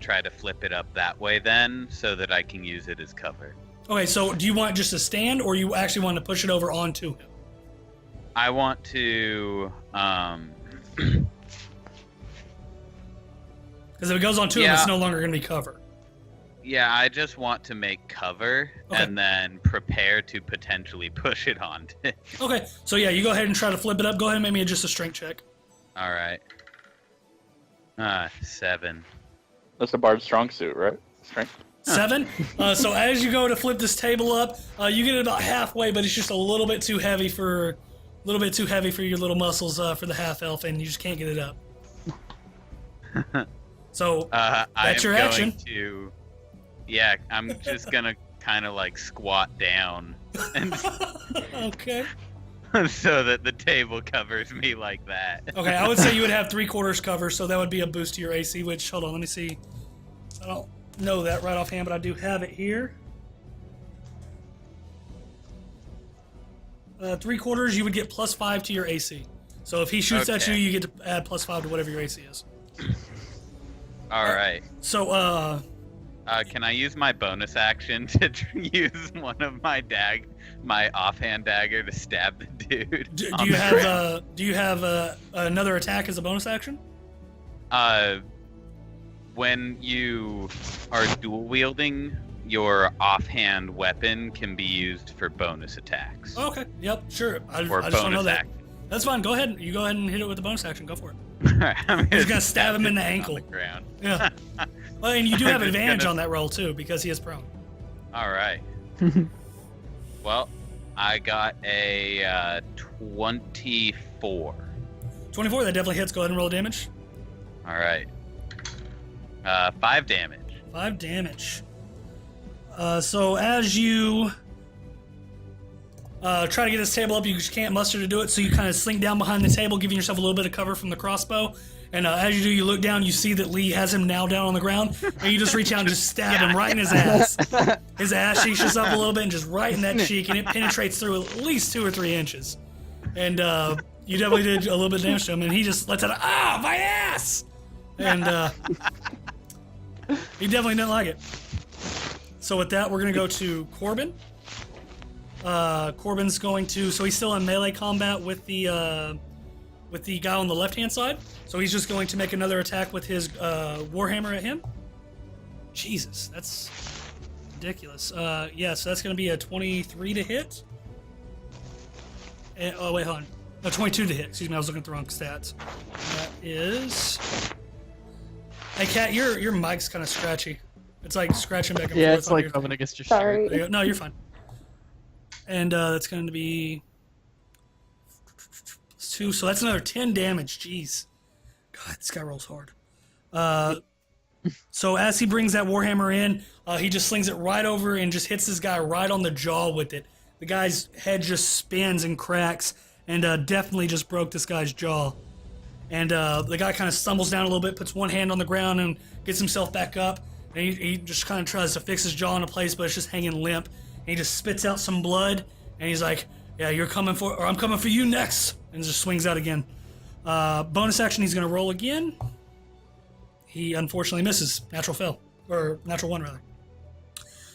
try to flip it up that way then, so that I can use it as cover. Okay, so do you want just to stand, or you actually want to push it over onto him? I want to. Because if it goes onto him, it's no longer going to be cover. Yeah, I just want to make cover and then prepare to potentially push it on. Okay, so yeah, you go ahead and try to flip it up. Go ahead and make me just a strength check. All right. 7. That's a bard's strong suit, right? Strength. 7. So as you go to flip this table up, you get it about halfway, but it's just a little bit too heavy for your little muscles for the half elf, and you just can't get it up. So that's your action. Yeah, I'm just gonna kind of like squat down, and okay. so that the table covers me like that. Okay, I would say you would have 3/4 cover, so that would be a boost to your AC. Which, hold on, let me see. I don't know that right offhand, but I do have it here. 3/4, you would get +5 to your AC. So if he shoots at you, you get to add +5 to whatever your AC is. All right. So, can I use my bonus action to use one of my offhand dagger to stab the dude? Do you have another attack as a bonus action? When you are dual wielding, your offhand weapon can be used for bonus attacks. Oh, okay. Yep. Sure. I just don't know that. Action. That's fine. Go ahead. You go ahead and hit it with the bonus action. Go for it. He's gonna stab him in the ankle. On the ground. Yeah. Well, and you do have advantage on that roll too because he is prone. All right. Well, I got a 24. 24. That definitely hits. Go ahead and roll damage. All right. 5 damage. 5 damage. So as you try to get this table up, you just can't muster to do it, so you kind of slink down behind the table, giving yourself a little bit of cover from the crossbow. And as you do, you look down, you see that Lee has him now down on the ground, and you just reach out and just stab him right in his ass. His ass cheeks just up a little bit and just right in that cheek, and it penetrates through at least 2 or 3 inches. And you definitely did a little bit of damage to him, and he just lets out, my ass! And he definitely didn't like it. So with that, we're going to go to Corbin. Corbin's going to, so he's still in melee combat with the guy on the left-hand side. So he's just going to make another attack with his warhammer at him. Jesus, that's ridiculous. Yeah, so that's going to be a 23 to hit. And, oh, wait, hold on. No, 22 to hit. Excuse me, I was looking at the wrong stats. That is... Hey, Kat, your mic's kind of scratchy. It's like scratching back and forth. Yeah, it's like rubbing against your shirt. Sorry. No, you're fine. And that's going to be 2, so that's another 10 damage. Jeez. God, this guy rolls hard. So as he brings that warhammer in, he just slings it right over and just hits this guy right on the jaw with it. The guy's head just spins and cracks, and definitely just broke this guy's jaw. And the guy kind of stumbles down a little bit, puts one hand on the ground, and gets himself back up. And he just kind of tries to fix his jaw into place, but it's just hanging limp. And he just spits out some blood, and he's like, "Yeah, I'm coming for you next," and just swings out again. Bonus action, he's going to roll again. He unfortunately misses. Natural fail. Or natural 1, rather.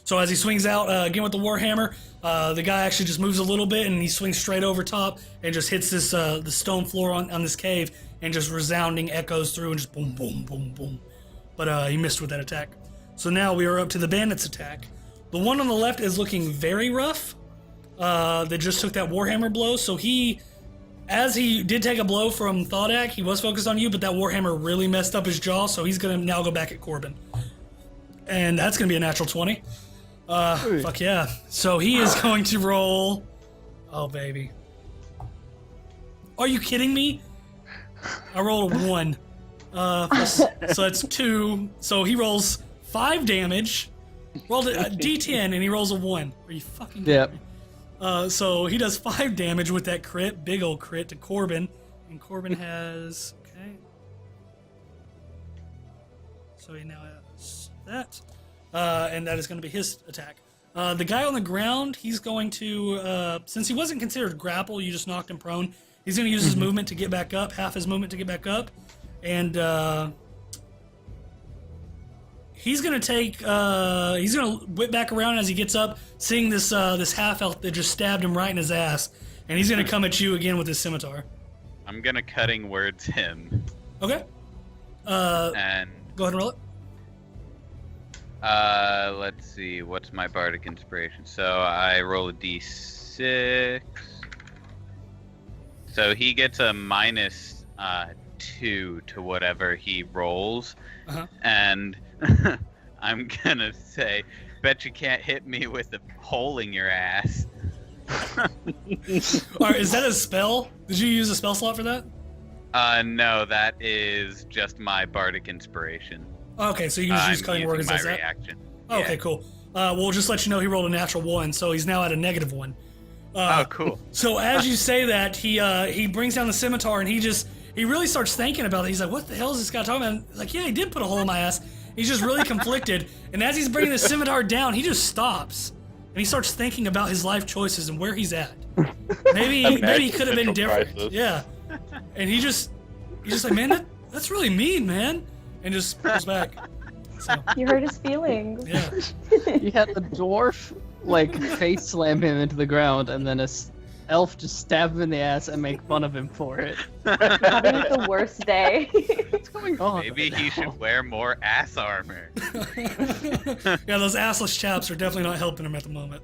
So as he swings out again with the Warhammer, the guy actually just moves a little bit and he swings straight over top and just hits this the stone floor on this cave and just resounding echoes through and just boom, boom, boom, boom. But he missed with that attack. So now we are up to the bandits' attack. The one on the left is looking very rough. That just took that Warhammer blow. So as he did take a blow from Thar'dia, he was focused on you, but that Warhammer really messed up his jaw, so he's going to now go back at Corbin. And that's going to be a natural 20. Fuck yeah. So he is going to roll... Oh, baby. Are you kidding me? I rolled a 1. So that's 2. So he rolls 5 damage. Rolled a D10, and he rolls a 1. Are you fucking kidding me? So he does 5 damage with that crit, big old crit to Corbin, and Corbin has so he now has that, and that is going to be his attack. The guy on the ground, he's going to since he wasn't considered grapple, you just knocked him prone. He's going to use his movement to get back up, half his movement to get back up, and he's gonna he's gonna whip back around as he gets up, seeing this half elf that just stabbed him right in his ass, and he's gonna come at you again with his scimitar. I'm gonna cutting words him. Okay. And Go ahead and roll it. let's see, what's my bardic inspiration? So I roll a d6. So he gets a minus 2 to whatever he rolls, and I'm gonna say, bet you can't hit me with a hole in your ass. Alright, is that a spell? Did you use a spell slot for that? No, that is just my bardic inspiration. Okay, so you can just use cutting words as that? reaction. Oh, okay, cool. We'll just let you know he rolled a natural 1, so he's now at a -1. Oh, cool. So as you say that, he brings down the scimitar and he really starts thinking about it. He's like, what the hell is this guy talking about? Like, yeah, he did put a hole in my ass. He's just really conflicted. And as he's bringing the scimitar down, he just stops. And he starts thinking about his life choices and where he's at. Maybe he could have been different. Crisis. Yeah. And he's just like, man, that's really mean, man. And just pulls back. So, You hurt his feelings. yeah. You had the dwarf face slam him into the ground, and then elf just stab him in the ass and make fun of him for it. Having the worst day. What's going on? Maybe he should wear more ass armor. Yeah, those assless chaps are definitely not helping him at the moment.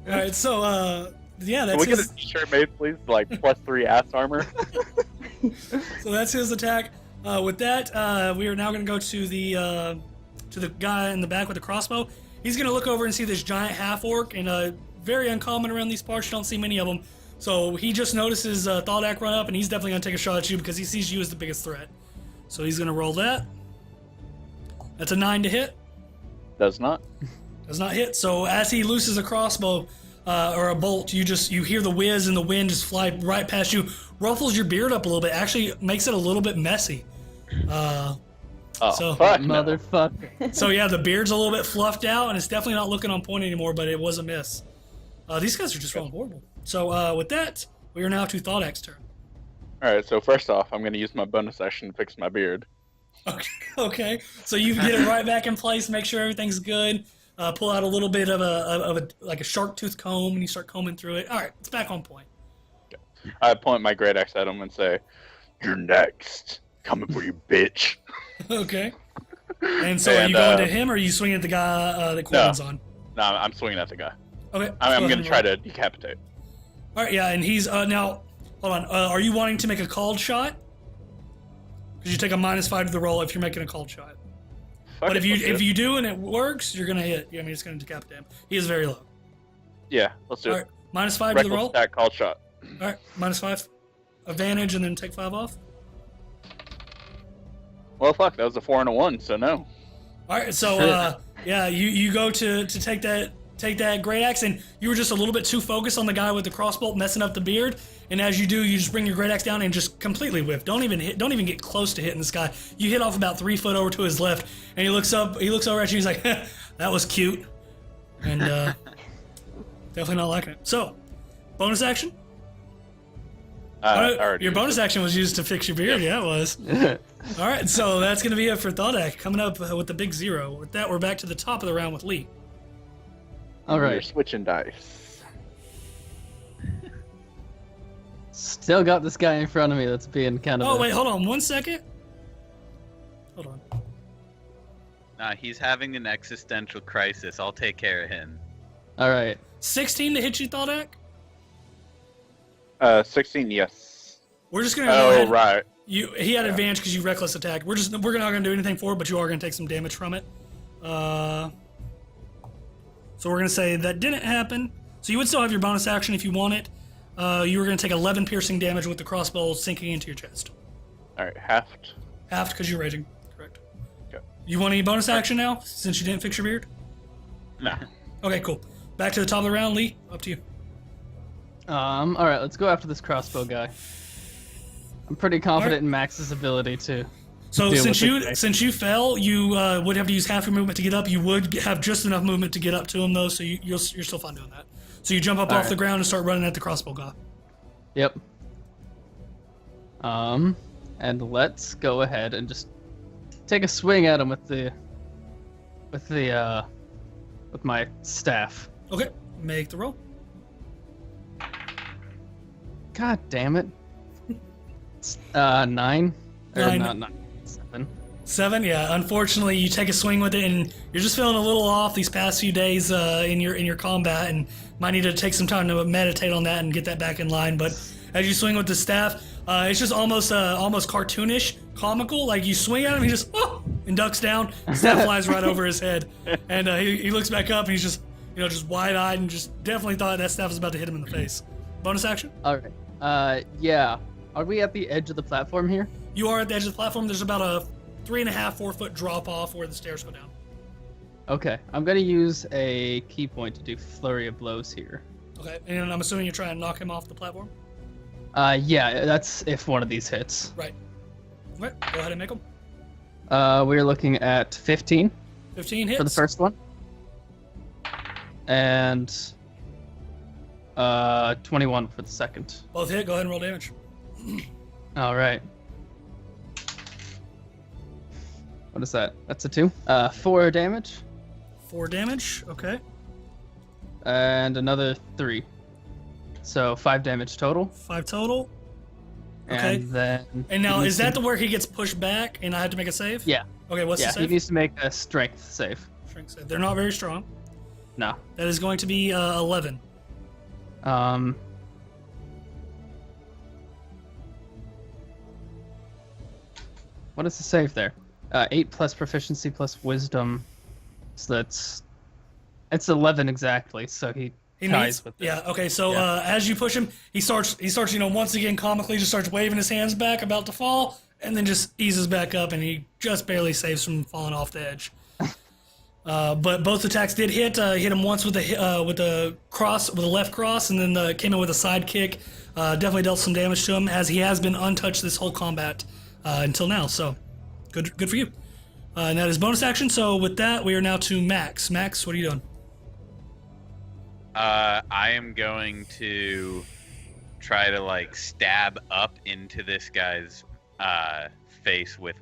All right, so yeah, Can that's we get his. a t-shirt made, please? Like +3 ass armor. So that's his attack. With that, we are now going to go to the guy in the back with the crossbow. He's going to look over and see this giant half orc, and very uncommon around these parts. You don't see many of them. So he just notices Thaldak run up, and he's definitely going to take a shot at you because he sees you as the biggest threat. So he's going to roll that. That's a 9 to hit. Does not. Does not hit. So as he looses a crossbow or a bolt, you hear the whiz and the wind just fly right past you, ruffles your beard up a little bit, actually makes it a little bit messy. So Fuck no. Motherfucker. So yeah, the beard's a little bit fluffed out, and it's definitely not looking on point anymore, but it was a miss. These guys are just rolling horrible. So with that, we are now to Thaldak's turn. Alright, so first off, I'm going to use my bonus action to fix my beard. Okay. So you get it right back in place, make sure everything's good. Pull out a little bit of a shark tooth comb, and you start combing through it. All right, it's back on point. I point my great axe at him and say, "You're next. Coming for you, bitch." Okay. And so are you going to him, or are you swinging at the guy that Corbin's on? No, I'm swinging at the guy. Okay. I'm going to try to decapitate. All right, yeah, and he's now. Hold on. Are you wanting to make a called shot? Because you take a -5 to the roll if you're making a called shot. Fuck But it, let's do if it. you do and it works, you're gonna hit. I mean, it's gonna decapitate him. He is very low. Yeah, let's do All it. right, -5 to the Reckless roll. attack, called shot. All right, -5, advantage, and then take 5 off. Well, fuck, that was a 4 and a 1, so no. All right, so yeah, you go to take that great axe, and you were just a little bit too focused on the guy with the crossbow messing up the beard. And as you do, you just bring your great axe down and just completely whiff. Don't even get close to hitting this guy. You hit off about 3 foot over to his left, and he looks over at you. He's like, "That was cute," and definitely not liking it. So, bonus action. I already your used bonus it. action was used to fix your beard. Yeah, it was. All right, so that's going to be it for Thaldak, coming up with the big 0. With that, we're back to the top of the round with Lee. All You're right. switching dice. Still got this guy in front of me that's being kind of. Oh, wait, hold on 1 second. Hold on. Nah, he's having an existential crisis. I'll take care of him. All right. 16 to hit you, Thaldak? 16, yes. We're just going to go ahead. Right. He had advantage because you reckless attack. We're not going to do anything for it, but you are going to take some damage from it. So we're going to say that didn't happen. So you would still have your bonus action if you want it. You were going to take 11 piercing damage with the crossbow sinking into your chest. All right, halved. Half because you're raging. Correct. Okay. You want any bonus action now since you didn't fix your beard? No. Okay, cool. Back to the top of the round, Lee. Up to you. All right. Let's go after this crossbow guy. I'm pretty confident in Max's ability to. So deal since with the guy. you fell, you would have to use half your movement to get up. You would have just enough movement to get up to him though, so you're still fine doing that. So you jump up off right. the ground and start running at the crossbow guy. Yep. And let's go ahead and just take a swing at him with my staff. Okay, make the roll. God damn it. 9. Or 9. not 9. 7. 7, yeah. Unfortunately, you take a swing with it, and you're just feeling a little off these past few days in your combat, and might need to take some time to meditate on that and get that back in line. But as you swing with the staff, it's just almost cartoonish, comical. Like you swing at him, he just and ducks down. The staff flies right over his head, and he looks back up, and he's just just wide-eyed, and just definitely thought that staff was about to hit him in the face. Bonus action. All right. Yeah. Are we at the edge of the platform here? You are at the edge of the platform. There's about a 3.5-4 foot drop off where the stairs go down. Okay. I'm going to use a key point to do flurry of blows here. Okay, and I'm assuming you're trying to knock him off the platform? Yeah, that's if one of these hits. Right. Okay, go ahead and make them. We're looking at 15 15 hits. for the first one. And 21 for the second. Both hit. Go ahead and roll damage. All right. What is that? That's a 2. 4 damage. 4 damage. Okay. And another 3. So 5 damage total. 5 total. Okay. And then. And now, he is needs that to- the where he gets pushed back and I have to make a save? Yeah. Okay, what's Yeah, the he save? needs to make a strength save. Strength save. They're not very strong. No. That is going to be 11. What is the save there? 8 plus proficiency plus wisdom. So it's 11 exactly. So he He ties meets. with it. Yeah. Okay. So Yeah. as you push him, he starts. Once again, comically, just starts waving his hands back, about to fall, and then just eases back up, and he just barely saves from falling off the edge. But both attacks did hit. Hit him once with the cross, with a left cross, and then came in with a side kick. Definitely dealt some damage to him, as he has been untouched this whole combat until now. So, good for you. And that is bonus action. So with that, we are now to Max. Max, what are you doing? I am going to try to stab up into this guy's face with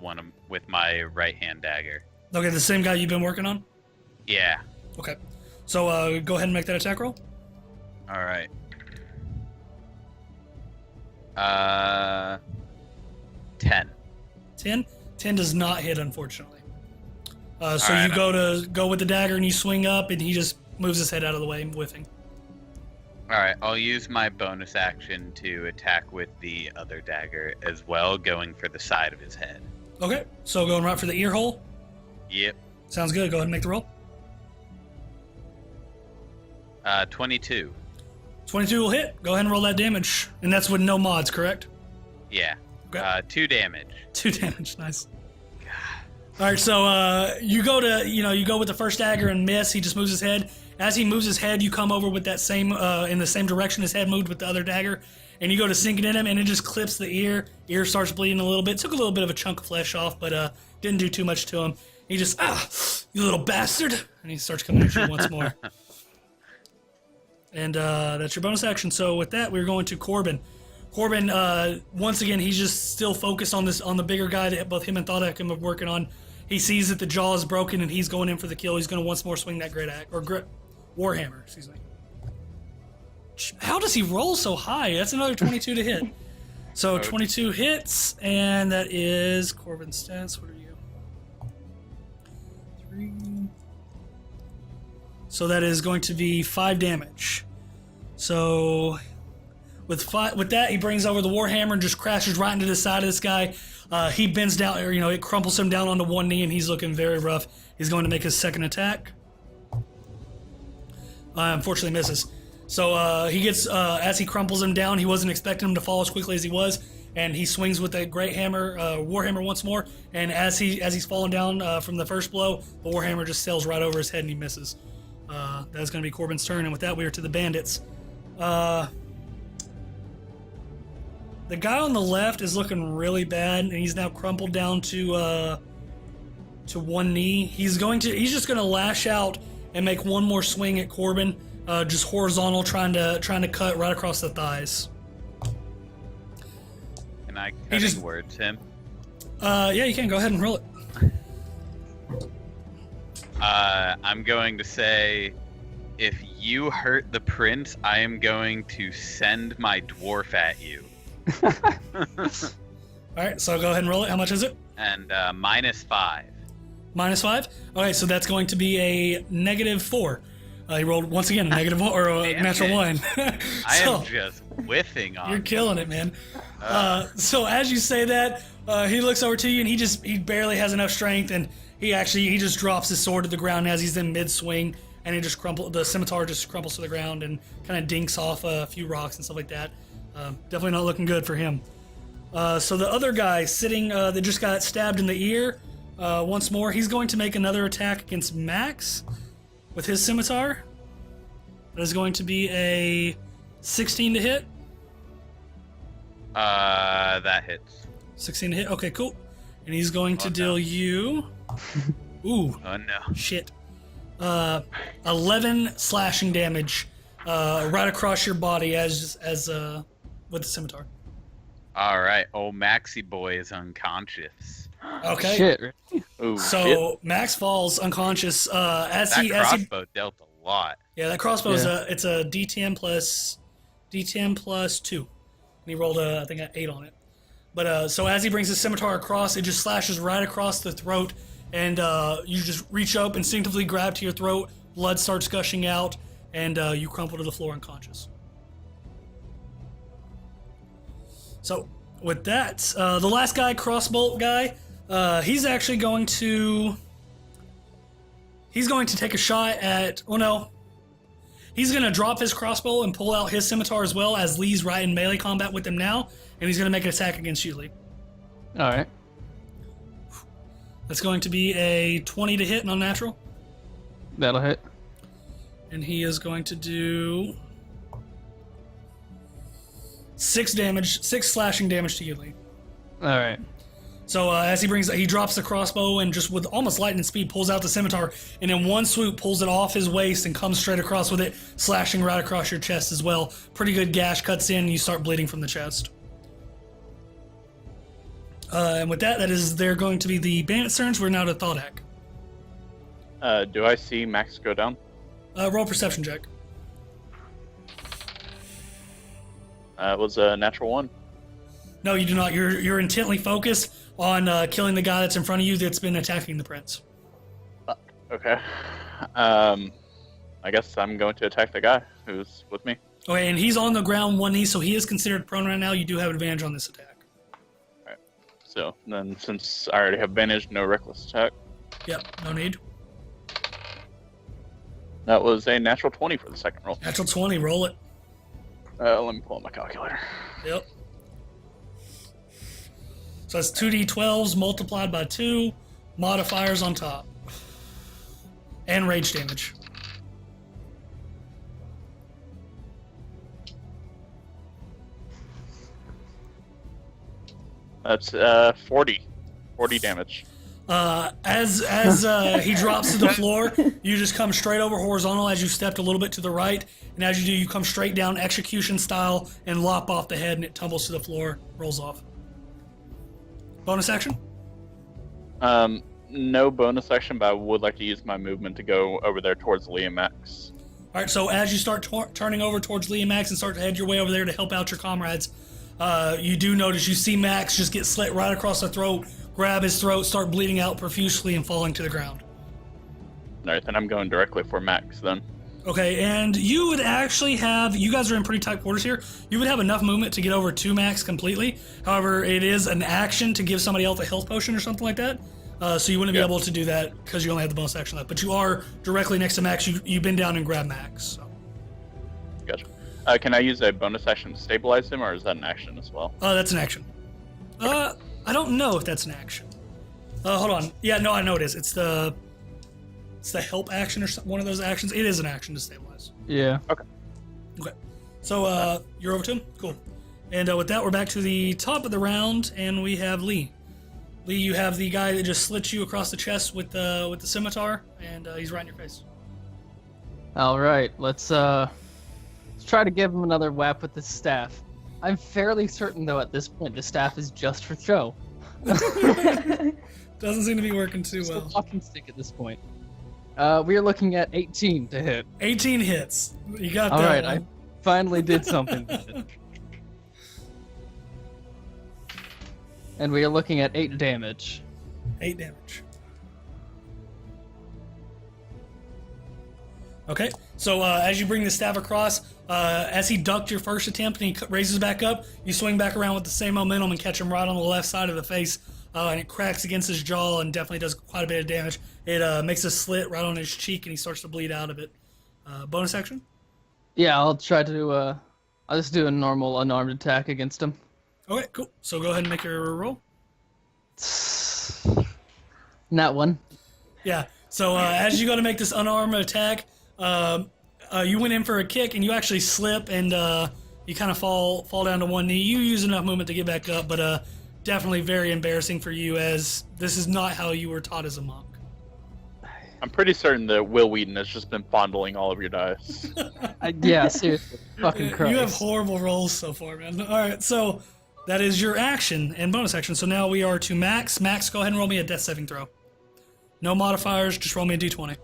my right hand dagger. Okay, the same guy you've been working on. Yeah. Okay, so go ahead and make that attack roll. All right. 10. 10 does not hit, unfortunately. So Alright. you go with the dagger and you swing up, and he just moves his head out of the way, whiffing. All right, I'll use my bonus action to attack with the other dagger as well, going for the side of his head. Okay, so going right for the ear hole. Yep. Sounds good. Go ahead and make the roll. 22. 22 will hit. Go ahead and roll that damage, and that's with no mods, correct? Yeah. Okay. 2 damage. 2 damage. Nice. All right, so you go with the first dagger and miss. He just moves his head. As he moves his head, you come over with that same in the same direction his head moved with the other dagger, and you go to sink it in him, and it just clips the ear. Ear starts bleeding a little bit. Took a little bit of a chunk of flesh off, but didn't do too much to him. He just you little bastard, and he starts coming at you once more. And that's your bonus action. So with that, we're going to Corbin. Corbin, once again, he's just still focused on the bigger guy that both him and Thar'dia have been working on. He sees that the jaw is broken and he's going in for the kill. He's going to once more swing that great axe, or warhammer, excuse me. How does he roll so high? That's another 22 to hit. So 22 hits, and that is Corbin's stats. What are you? 3. So that is going to be 5 damage. So with that, he brings over the warhammer and just crashes right into the side of this guy. He bends down, or it crumples him down onto one knee, and he's looking very rough. He's going to make his second attack. Unfortunately, misses. So he gets, as he crumples him down, he wasn't expecting him to fall as quickly as he was, and he swings with a great hammer, warhammer once more. And as he's falling down from the first blow, the warhammer just sails right over his head and he misses. That's going to be Corbin's turn, and with that, we are to the bandits. The guy on the left is looking really bad, and he's now crumpled down to one knee. He's just going to lash out and make one more swing at Corbin, just horizontal, trying to cut right across the thighs. Can I cutting words him? Yeah, you can go ahead and roll it. I'm going to say, if you hurt the prince, I am going to send my dwarf at you. Alright, so go ahead and roll it. How much is it? And -5. -5? Okay, so that's going to be a -4. He rolled, once again, a -1, or a natural 1. I am just whiffing on You're killing it, man. So as you say that, he looks over to you, and he barely has enough strength, and he just drops his sword to the ground as he's in mid-swing, and the scimitar just crumples to the ground and kind of dinks off a few rocks and stuff like that. Definitely not looking good for him. So the other guy sitting, that just got stabbed in the ear, once more, he's going to make another attack against Max with his scimitar. That is going to be a 16 to hit. That hits. 16 to hit. Okay, cool. And he's going to deal you. Ooh. Oh no. Shit. 11 slashing damage, right across your body as with the scimitar. All right. Old Maxie boy is unconscious. Okay. Shit. Ooh, So shit. Max falls unconscious That crossbow dealt a lot. Yeah, that crossbow is it's a D10 plus 2. And he rolled I think an 8 on it. But so as he brings his scimitar across, it just slashes right across the throat, and you just reach up, instinctively grab to your throat, blood starts gushing out, and you crumple to the floor unconscious. So with that, the last guy, crossbolt guy, he's actually going to take a shot at. Oh no. He's going to drop his crossbow and pull out his scimitar as well, as Lee's right in melee combat with him now, and he's going to make an attack against you, Lee. All right. That's going to be a 20 to hit and unnatural. That'll hit. And he is going to do 6 slashing damage to you, Lee. All right. So as he drops the crossbow and just with almost lightning speed pulls out the scimitar, and in one swoop pulls it off his waist and comes straight across with it, slashing right across your chest as well. Pretty good gash cuts in, and you start bleeding from the chest. And with that, they're going to be the bandit turns. We're now to Thar'dia. Do I see Max go down? Roll perception check. It was a natural 1. No, you do not. You're intently focused on killing the guy that's in front of you that's been attacking the prince. Okay. I guess I'm going to attack the guy who's with me. Okay, and he's on the ground, one knee, so he is considered prone right now. You do have advantage on this attack. Alright. So then, since I already have advantage, no reckless attack. Yep, no need. That was a natural 20 for the second roll. Natural 20, roll it. Let me pull up my calculator. Yep. So that's 2d12s multiplied by 2, modifiers on top. And rage damage. That's 40 damage. As he drops to the floor, you just come straight over horizontal as you stepped a little bit to the right, and as you do, you come straight down execution style and lop off the head, and it tumbles to the floor, rolls off. Bonus action? No bonus action, but I would like to use my movement to go over there towards Liam X. All right, so as you start turning over towards Liam Max and start to head your way over there to help out your comrades, you do notice you see Max just get slit right across the throat, grab his throat, start bleeding out profusely and falling to the ground. All right, then I'm going directly for Max then. Okay, and you would actually have, you guys are in pretty tight quarters here, you would have enough movement to get over to Max completely. However, it is an action to give somebody else a health potion or something like that. So you wouldn't be able to do that because you only have the bonus action left. But you are directly next to Max. You bend down and grab Max. So. Gotcha. Can I use a bonus action to stabilize him, or is that an action as well? That's an action. I don't know if that's an action. Hold on. Yeah, no, I know it is. It's the help action or one of those actions. It is an action to stabilize. Yeah. Okay. So you're over to him? Cool. And with that, we're back to the top of the round, and we have Lee. Lee, you have the guy that just slits you across the chest with the scimitar, and he's right in your face. All right, let's try to give him another whap with the staff. I'm fairly certain, though, at this point, the staff is just for show. Doesn't seem to be working too Just well. a walking stick at this point. We are looking at 18 to hit. 18 hits. You got All that. right, I finally did something. And we are looking at 8 damage. 8 damage. Okay, so as you bring the staff across, as he ducked your first attempt and he raises back up, you swing back around with the same momentum and catch him right on the left side of the face, and it cracks against his jaw and definitely does quite a bit of damage. It makes a slit right on his cheek and he starts to bleed out of it. Bonus action? Yeah, I'll try to, I'll just do a normal unarmed attack against him. Okay, cool. So go ahead and make your roll. Not one. Yeah, so as you go to make this unarmed attack, you went in for a kick and you actually slip and you kind of fall down to one knee. You use enough movement to get back up, but definitely very embarrassing for you as this is not how you were taught as a monk. I'm pretty certain that Will Wheaton has just been fondling all of your dice. Yeah, seriously. Fucking Christ. You have horrible rolls so far, man. All right, so that is your action and bonus action. So now we are to Max. Max, go ahead and roll me a death saving throw. No modifiers, just roll me a d20.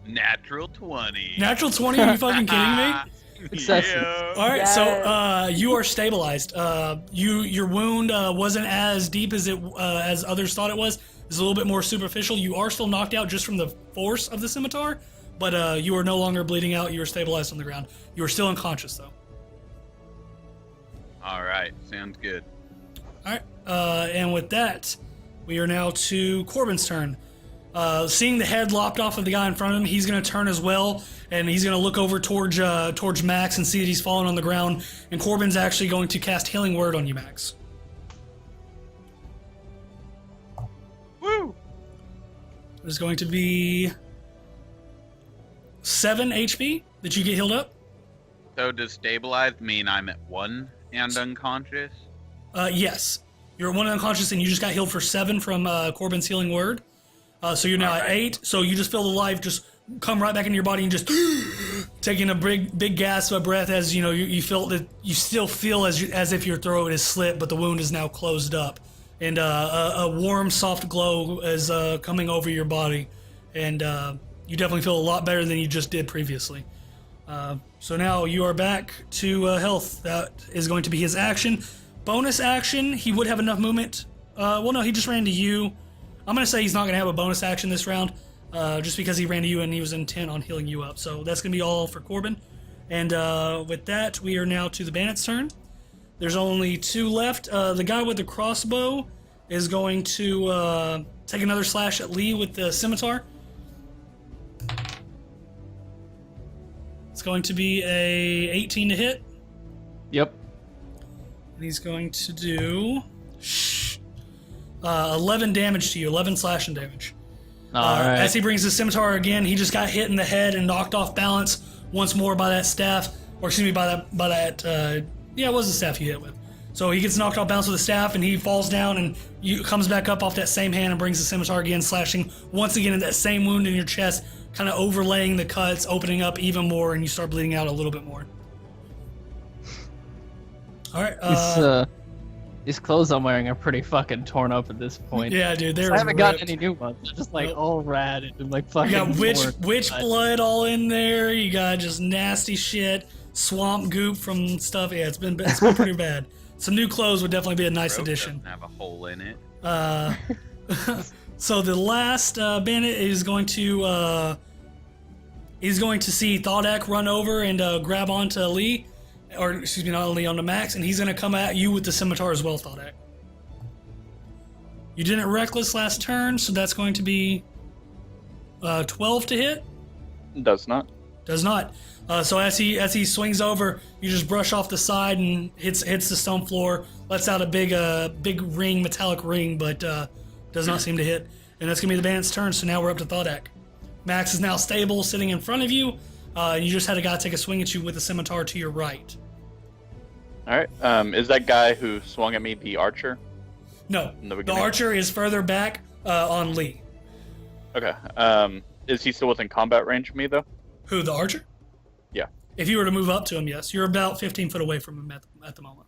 Natural 20. Natural 20? Are you fucking kidding me? Excessive. Yeah. All right, Yes. so you are stabilized. Your wound wasn't as deep as as others thought it was. It's a little bit more superficial. You are still knocked out just from the force of the scimitar, but you are no longer bleeding out. You are stabilized on the ground. You are still unconscious, though. All right, sounds good. All right, and with that, we are now to Corbin's turn. Seeing the head lopped off of the guy in front of him, he's going to turn as well, and he's going to look over towards Max and see that he's fallen on the ground, and Corbin's actually going to cast Healing Word on you, Max. Woo! There's going to be 7 HP that you get healed up. So does stabilized mean I'm at 1 and unconscious? Yes. You're at 1 unconscious, and you just got healed for 7 from Corbin's Healing Word. So you're now at 8, so you just feel the life just come right back into your body and just taking a big gasp of breath as you feel that you still feel as if your throat is slit, but the wound is now closed up. And a warm, soft glow is coming over your body, and you definitely feel a lot better than you just did previously. So now you are back to health. That is going to be his action. Bonus action, he would have enough movement. Well, no, he just ran to you. I'm going to say he's not going to have a bonus action this round, just because he ran to you and he was intent on healing you up. So that's going to be all for Corbin. And with that, we are now to the bandit's turn. There's only 2 left. The guy with the crossbow is going to take another slash at Lee with the scimitar. It's going to be a 18 to hit. Yep. And he's going to do 11 damage to you, 11 slashing damage. All right. As he brings the scimitar again, he just got hit in the head and knocked off balance once more by that staff, or excuse me, by that. Yeah, it was the staff you hit with. So he gets knocked off balance with the staff, and he falls down, and you comes back up off that same hand and brings the scimitar again, slashing once again at that same wound in your chest, kind of overlaying the cuts, opening up even more, and you start bleeding out a little bit more. All right. These clothes I'm wearing are pretty fucking torn up at this point. Yeah, dude. I haven't gotten any new ones. They're just like all ratted and like fucking. You got witch torn. blood all in there. You got just nasty shit, swamp goop from stuff. Yeah, it's been pretty bad. Some new clothes would definitely be a nice Rope addition. doesn't have a hole in it. So the last bandit is going to see Thaldak run over and grab onto Lee, or excuse me, not Lee, onto Max, and he's going to come at you with the scimitar as well, Thaldak. You didn't reckless last turn, so that's going to be 12 to hit. Does not. Does not. So as he swings over, you just brush off the side and hits the stone floor, lets out a big ring, metallic ring, but does not seem to hit. And that's gonna be the bandit's turn. So now we're up to Thaldak. Max is now stable, sitting in front of you. You just had a guy take a swing at you with a scimitar to your right. All right. Is that guy who swung at me the archer? No, In the the beginning? archer is further back on Lee. Okay. Is he still within combat range of me though? Who, the archer? Yeah. If you were to move up to him, yes. You're about 15 foot away from him at the moment.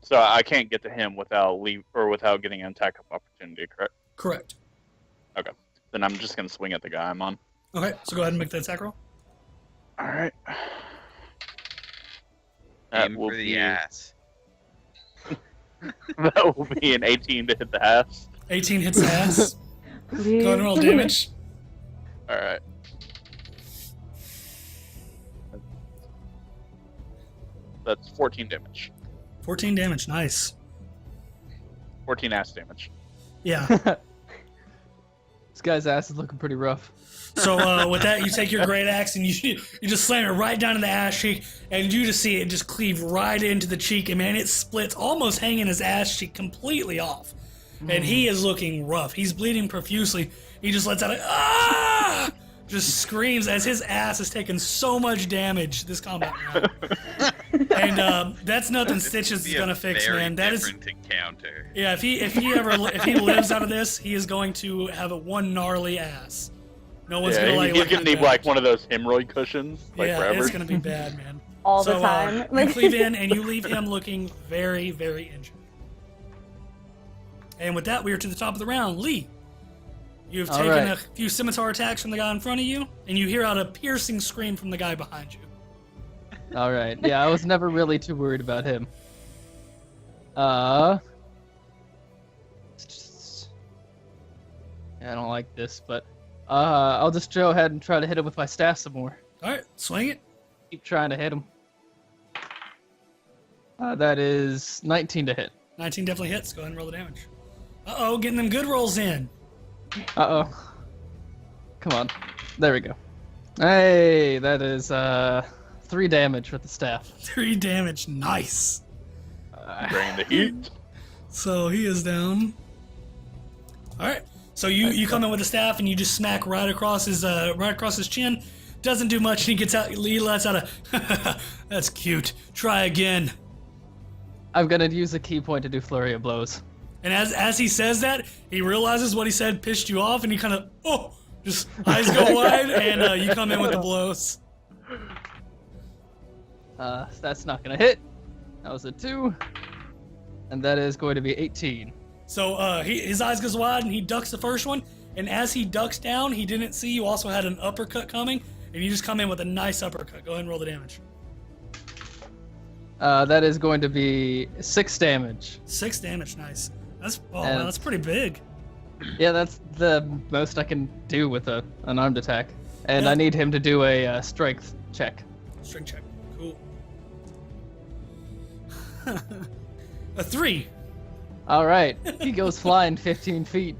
So I can't get to him without getting an attack of opportunity, correct? Correct. Okay. Then I'm just gonna swing at the guy I'm on. Okay, so go ahead and make that attack roll. All right. Aim for the ass. That will be an 18 to hit the ass. 18 hits the ass. Please. Go ahead and roll damage. All right. That's 14 damage. 14 damage, nice. 14 ass damage. Yeah. This guy's ass is looking pretty rough. So with that, you take your great axe and you just slam it right down in the ass cheek, and you just see it just cleave right into the cheek, and man, it splits, almost hanging his ass cheek completely off. And he is looking rough. He's bleeding profusely. He just lets out a ah! Just screams as his ass has taken so much damage this combat round. And that's nothing Stitches is gonna fix, man. That is different encounter. yeah. If he lives out of this, he is going to have one gnarly ass. No one's gonna like. he's look gonna at need that. like one of those hemorrhoid cushions, like Yeah, forever. it's gonna be bad, man. All So, the time. you cleave in and you leave him looking very, very injured. And with that, we are to the top of the round. Lee, you've All taken right. a few scimitar attacks from the guy in front of you, and you hear out a piercing scream from the guy behind you. All right. Yeah, I was never really too worried about him. Yeah, I don't like this, but I'll just go ahead and try to hit him with my staff some more. All right, swing it. Keep trying to hit him. That is 19 to hit. 19 definitely hits. Go ahead and roll the damage. Uh-oh, getting them good rolls in. Uh-oh. Come on. There we go. Hey, that is 3 damage with the staff. 3 damage. Nice. Bringing the heat. So he is down. All right. So you come in with the staff and you just smack right across his chin. Doesn't do much. And he gets out. He lets out a. That's cute. Try again. I'm gonna use a key point to do flurry of blows. And as he says that, he realizes what he said pissed you off, and he kind of just eyes go wide, and you come in with the blows. That's not gonna hit. That was a 2, and that is going to be 18. So his eyes goes wide, and he ducks the first one. And as he ducks down, he didn't see you also had an uppercut coming, and you just come in with a nice uppercut. Go ahead and roll the damage. That is going to be 6 damage. 6 damage, nice. Wow, And- that's pretty big. Yeah, that's the most I can do with an armed attack. And Yeah. I need him to do a strength check. String check. Cool. A 3. All right, he goes flying 15 feet.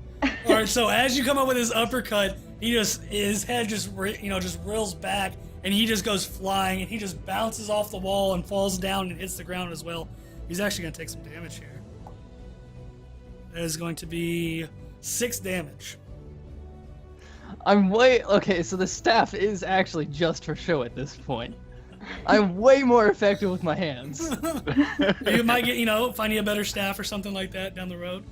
All right, so as you come up with his uppercut, his head just reels back, and he just goes flying, and he just bounces off the wall and falls down and hits the ground as well. He's actually going to take some damage here. That is going to be 6 damage. Okay, so the staff is actually just for show at this point. I'm way more effective with my hands. You might get, find you a better staff or something like that down the road.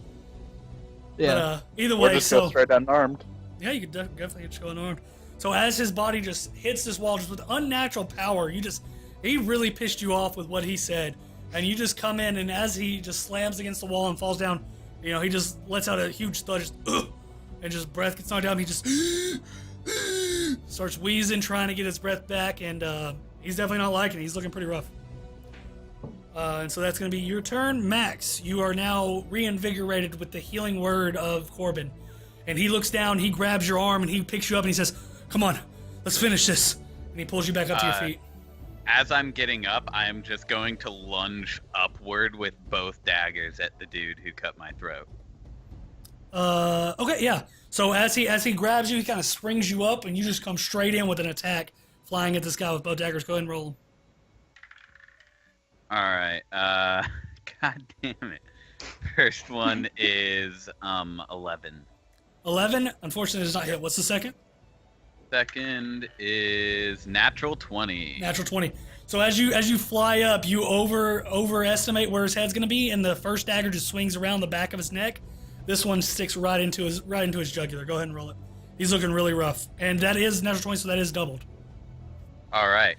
Yeah. But either Or way, just go so straight unarmed. yeah, you could definitely just go unarmed. So as his body just hits this wall just with unnatural power, he really pissed you off with what he said. And you just come in, and as he just slams against the wall and falls down, he just lets out a huge thud, just, and just breath gets knocked down. He just starts wheezing, trying to get his breath back, and he's definitely not liking it. He's looking pretty rough. And so that's going to be your turn. Max, you are now reinvigorated with the healing word of Corbin. And he looks down, he grabs your arm, and he picks you up, and he says, "Come on, let's finish this." And he pulls you back up to your feet. As I'm getting up, I'm just going to lunge upward with both daggers at the dude who cut my throat. Okay, yeah. So as he grabs you, he kind of springs you up, and you just come straight in with an attack, flying at this guy with both daggers. Go ahead and roll. All right. God damn it. First one is 11. 11, unfortunately, does not hit. What's the second? Second is natural 20. Natural 20. So as you fly up, you overestimate where his head's going to be, and the first dagger just swings around the back of his neck. This one sticks right into his jugular. Go ahead and roll it. He's looking really rough, and that is natural 20, so that is doubled. All right.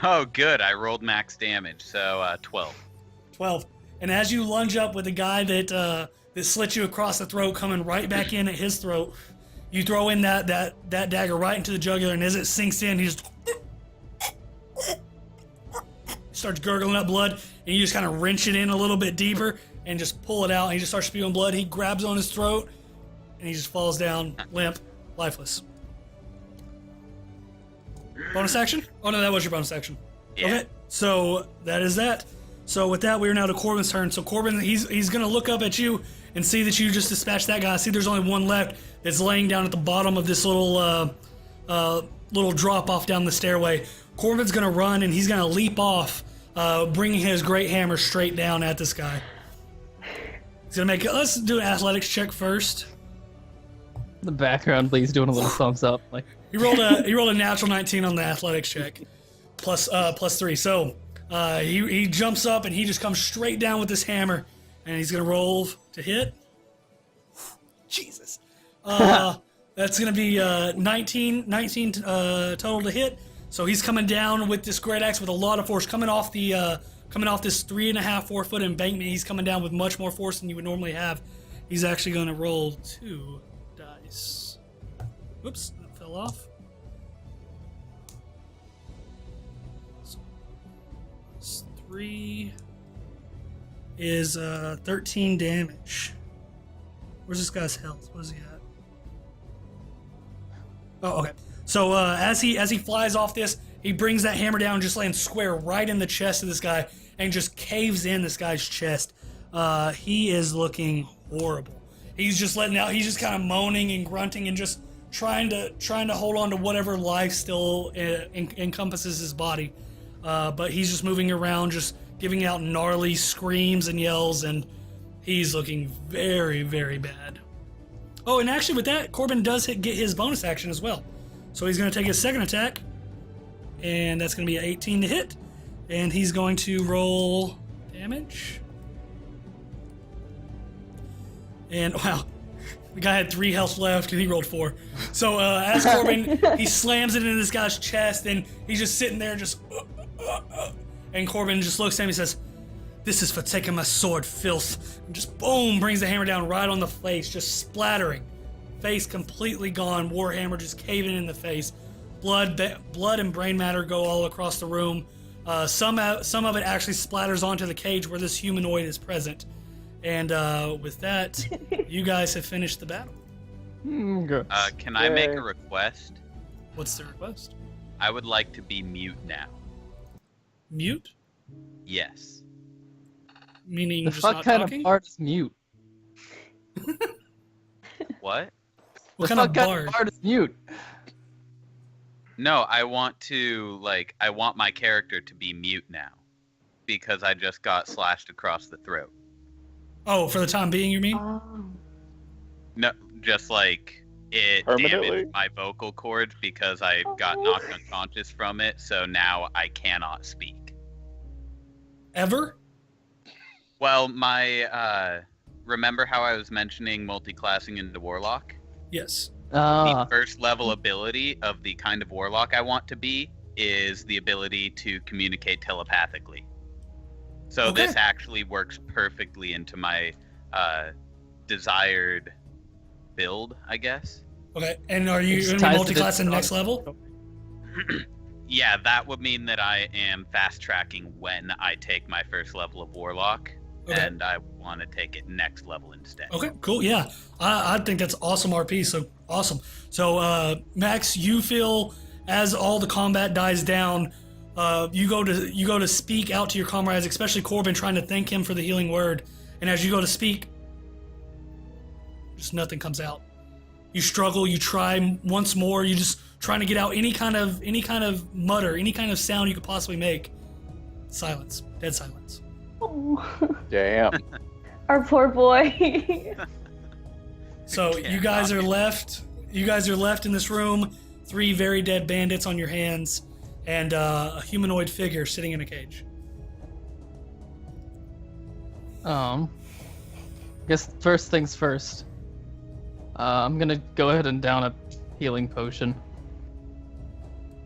Oh, good. I rolled max damage, so 12. 12. And as you lunge up with the guy that slits you across the throat, coming right back in at his throat, you throw in that dagger right into the jugular, and as it sinks in, he just starts gurgling up blood, and you just kind of wrench it in a little bit deeper and just pull it out, and he just starts spewing blood. He grabs on his throat, and he just falls down, limp, lifeless. Bonus action? Oh no, that was your bonus action. Yeah. Okay, so that is that. So with that, we are now to Corbin's turn. So Corbin, he's gonna look up at you and see that you just dispatched that guy. See, there's only one left that's laying down at the bottom of this little drop off down the stairway. Corbin's gonna run, and he's gonna leap off, bringing his great hammer straight down at this guy. He's gonna let's do an athletics check first. The background, please, doing a little thumbs up. Like He rolled a natural 19 on the athletics check, plus 3. So he jumps up, and he just comes straight down with this hammer, and he's gonna roll to hit. Jesus, that's gonna be 19 total to hit. So he's coming down with this great axe with a lot of force, coming off this 3.5-4 foot embankment. He's coming down with much more force than you would normally have. He's actually gonna roll 2 dice. Whoops. Off. So, 3 is 13 damage. Where's this guy's health? What is he at? Oh, okay. So as he flies off this, he brings that hammer down and just lands square right in the chest of this guy and just caves in this guy's chest. He is looking horrible. He's just letting out. He's just kind of moaning and grunting and just trying to hold on to whatever life still encompasses his body, but he's just moving around, just giving out gnarly screams and yells, and he's looking very, very bad. Oh, and actually with that, Corbin does get his bonus action as well. So he's going to take his second attack, and that's going to be an 18 to hit, and he's going to roll damage. And wow. The guy had 3 health left, and he rolled 4. So as Corbin, he slams it into this guy's chest, and he's just sitting there, just. And Corbin just looks at him and says, "This is for taking my sword, filth." And just boom, brings the hammer down right on the face, just splattering. Face completely gone. Warhammer just caving in the face. Blood and brain matter go all across the room. Some of it actually splatters onto the cage where this humanoid is present. And with that, you guys have finished the battle. good. Can I make a request? What's the request? I would like to be mute now. Mute? Yes. Meaning The just fuck not kind talking? of bard is mute? What? What The kind of fuck kind bard? of bard is mute? No, I want my character to be mute now. Because I just got slashed across the throat. Oh, for the time being, you mean? Oh. No, just like It Permanently? damaged my vocal cords because I got knocked unconscious from it, so now I cannot speak. Ever? Well, my remember how I was mentioning multi-classing into Warlock? Yes. The first level ability of the kind of Warlock I want to be is the ability to communicate telepathically. So Okay. this actually works perfectly into my desired build, I guess. Okay. And are you It's going to tied be to multi-class the- in next level? Yeah, that would mean that I am fast tracking when I take my first level of Warlock, Okay. and I want to take it next level instead. Okay, cool. Yeah, I think that's awesome RP. So awesome. So Max, you feel as all the combat dies down, you go to speak out to your comrades, especially Corbin, trying to thank him for the healing word. And as you go to speak, just nothing comes out. You struggle. You try once more. You just trying to get out any kind of mutter, any kind of sound you could possibly make. Silence. Dead silence. Oh, Damn. our poor boy. So you guys are left. You guys are left in this room. 3 very dead bandits on your hands, and a humanoid figure sitting in a cage. Guess first things first. I'm gonna go ahead and down a healing potion.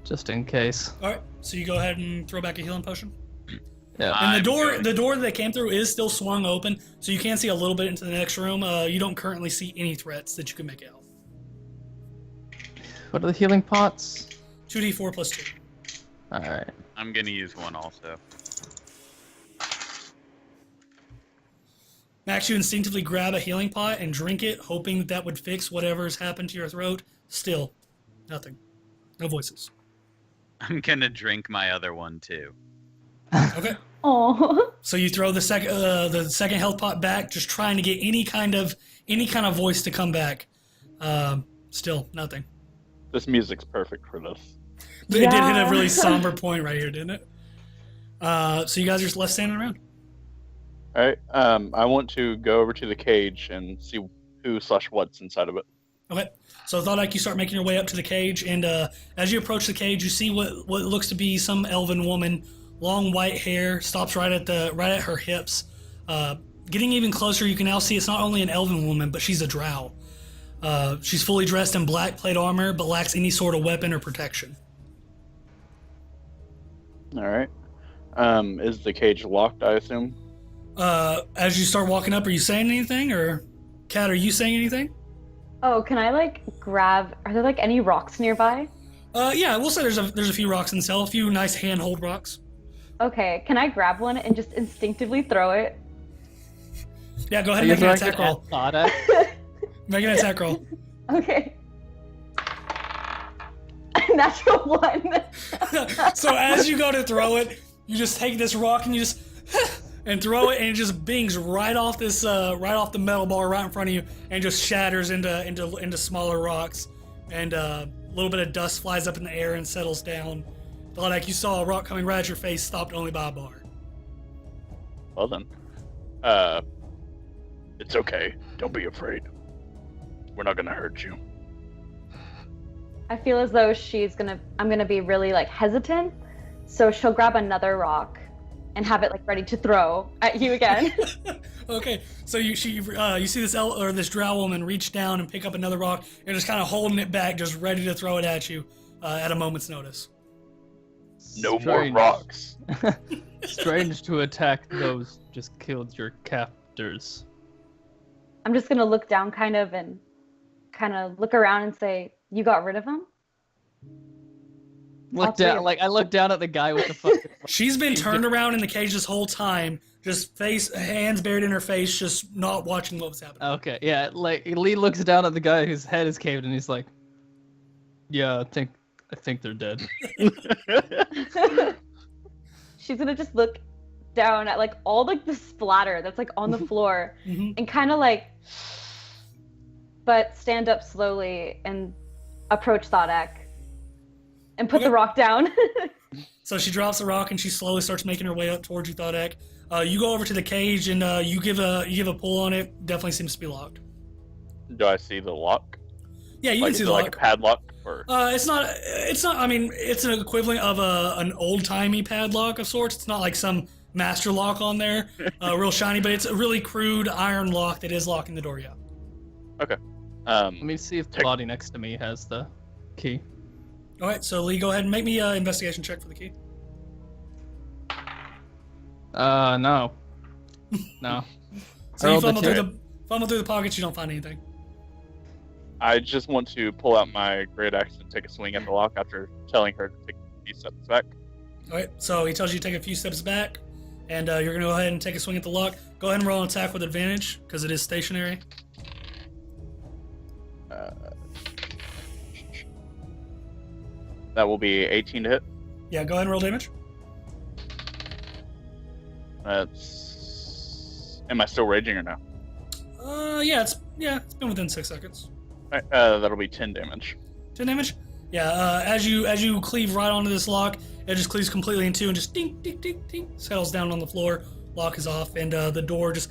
Just in case. All right. So you go ahead and throw back a healing potion. Yeah. And I'm going- the door that they came through is still swung open, so you can see a little bit into the next room. You don't currently see any threats that you can make out. What are the healing pots? 2d4 plus 2. Alright. I'm gonna use one also. Max, you instinctively grab a healing pot and drink it, hoping that that would fix whatever's happened to your throat. Still, nothing. No voices. I'm gonna drink my other one too. Okay. Oh, So you throw the second health pot back, just trying to get any kind of voice to come back. Still nothing. This music's perfect for this. It did hit Yeah. a really somber point right here, didn't it? So you guys are just left standing around. All right. I want to go over to the cage and see who/what's inside of it. Okay. So Thought you start making your way up to the cage, and as you approach the cage, you see what looks to be some elven woman, long white hair, stops right at her hips. Getting even closer, you can now see it's not only an elven woman, but she's a drow. She's fully dressed in black plate armor, but lacks any sort of weapon or protection. All right. Is the cage locked, I assume? As you start walking up, are you saying anything, or Kat, are you saying anything? oh, can I like grab? Are there like any rocks nearby? Yeah, we'll say there's a few rocks in the cell, a few nice handhold rocks. Okay, can I grab one and just instinctively throw it? Yeah, go ahead Are and you make an throwing attack it roll. at Thada? Make an attack roll. Okay. Natural 1. So as you go to throw it, you just take this rock and you just and throw it, and it just bings right off this right off the metal bar right in front of you, and just shatters into smaller rocks, and a little bit of dust flies up in the air and settles down. Like you saw a rock coming right at your face, stopped only by a bar. Well then. It's okay. Don't be afraid. We're not gonna hurt you. I feel as though I'm gonna be really like hesitant, so she'll grab another rock and have it like ready to throw at you again. Okay, so you see this drow woman reach down and pick up another rock and just kind of holding it back, just ready to throw it at you at a moment's notice. No Strange. more rocks. Strange to attack those just killed your captors. I'm just gonna look down kind of look around and say, "You got rid of him?" Look down, like I look down at the guy with the fucking. She's been turned around in the cage this whole time, just hands buried in her face, just not watching what was happening. Okay, yeah, like Lee looks down at the guy whose head is caved, and he's like, "Yeah, I think they're dead." She's gonna just look down at like all like the splatter that's like on the floor Mhm. and kind of like, but stand up slowly and approach Thar'dia and put Okay. the rock down. So she drops the rock and she slowly starts making her way up towards you, Thought. You go over to the cage and you give a pull on it. Definitely seems to be locked. Do I see the lock? Yeah, you Like, can is see it the like lock. a padlock or? It's not. It's not. I mean, it's an equivalent of an old timey padlock of sorts. It's not like some master lock on there, real shiny, but it's a really crude iron lock that is locking the door. Yeah. Okay. Let me see if the Take- body next to me has the key. All right. So Lee, go ahead and make me an investigation check for the key. No. No. So you rolled a fumble through the pockets. You don't find anything. I just want to pull out my great axe and take a swing at the lock after telling her to take a few steps back. All right. So he tells you to take a few steps back, and you're gonna go ahead and take a swing at the lock. Go ahead and roll an attack with advantage because it is stationary. That will be 18 to hit. Yeah. Go ahead and roll damage. That's. Am I still raging or no? Yeah. It's been within 6 seconds. Alright, that'll be 10 damage. 10 damage. Yeah. As you cleave right onto this lock, it just cleaves completely in two and just ding ding ding ding settles down on the floor. Lock is off, and the door just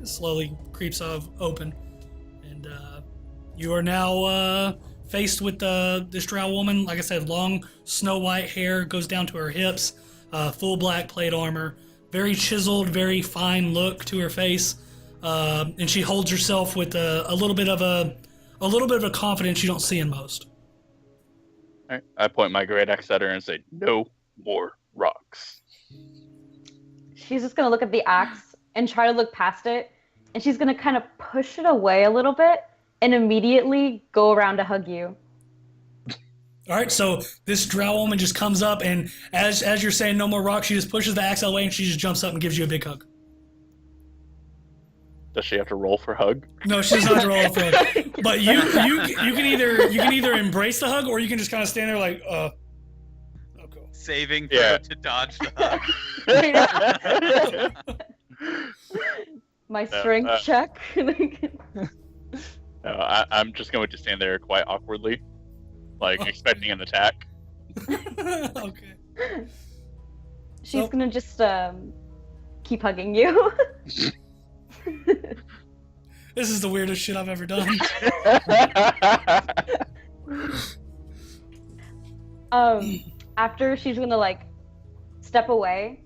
slowly creeps open, and you are now faced with this drow woman. Like I said, long snow white hair goes down to her hips, full black plate armor, very chiseled, very fine look to her face, and she holds herself with a little bit of a confidence you don't see in most. Alright, I point my great axe at her and say, "No more rocks." She's just gonna look at the axe and try to look past it, and she's gonna kind of push it away a little bit and immediately go around to hug you. All right, so this drow woman just comes up, and as you're saying no more rocks, she just pushes the axe away, and she just jumps up and gives you a big hug. Does she have to roll for hug? No, she does not roll for it. But you can either embrace the hug, or you can just kind of stand there like, oh, cool. Saving throw Yeah. to dodge the hug. My strength check. No, I'm just going to stand there quite awkwardly, like expecting an attack. Okay. She's Well- gonna just keep hugging you. This is the weirdest shit I've ever done. After she's gonna like step away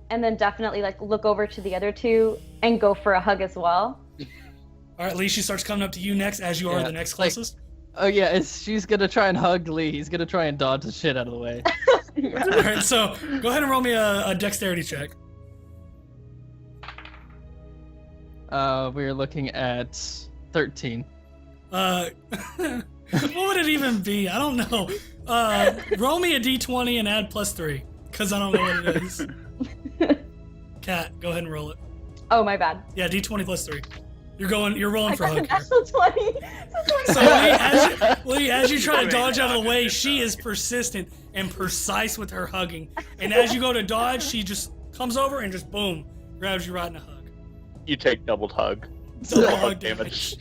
and then definitely like look over to the other two and go for a hug as well. All right, Lee, she starts coming up to you next as you are Yeah, the next like- closest. Oh yeah, she's gonna try and hug Lee. He's gonna try and dodge the shit out of the way. All right, so go ahead and roll me a dexterity check. We're looking at 13. What would it even be? I don't know. Roll me a d20 and add +3, because I don't know what it is. Kat, go ahead and roll it. Oh, my bad. Yeah, d20 +3. You're rolling for a hug here. Natural 20. So Lee, as you try to dodge out of the way, she is persistent and precise with her hugging. And as you go to dodge, she just comes over and just boom, grabs you right in the hug. You take doubled hug. Double hug damage.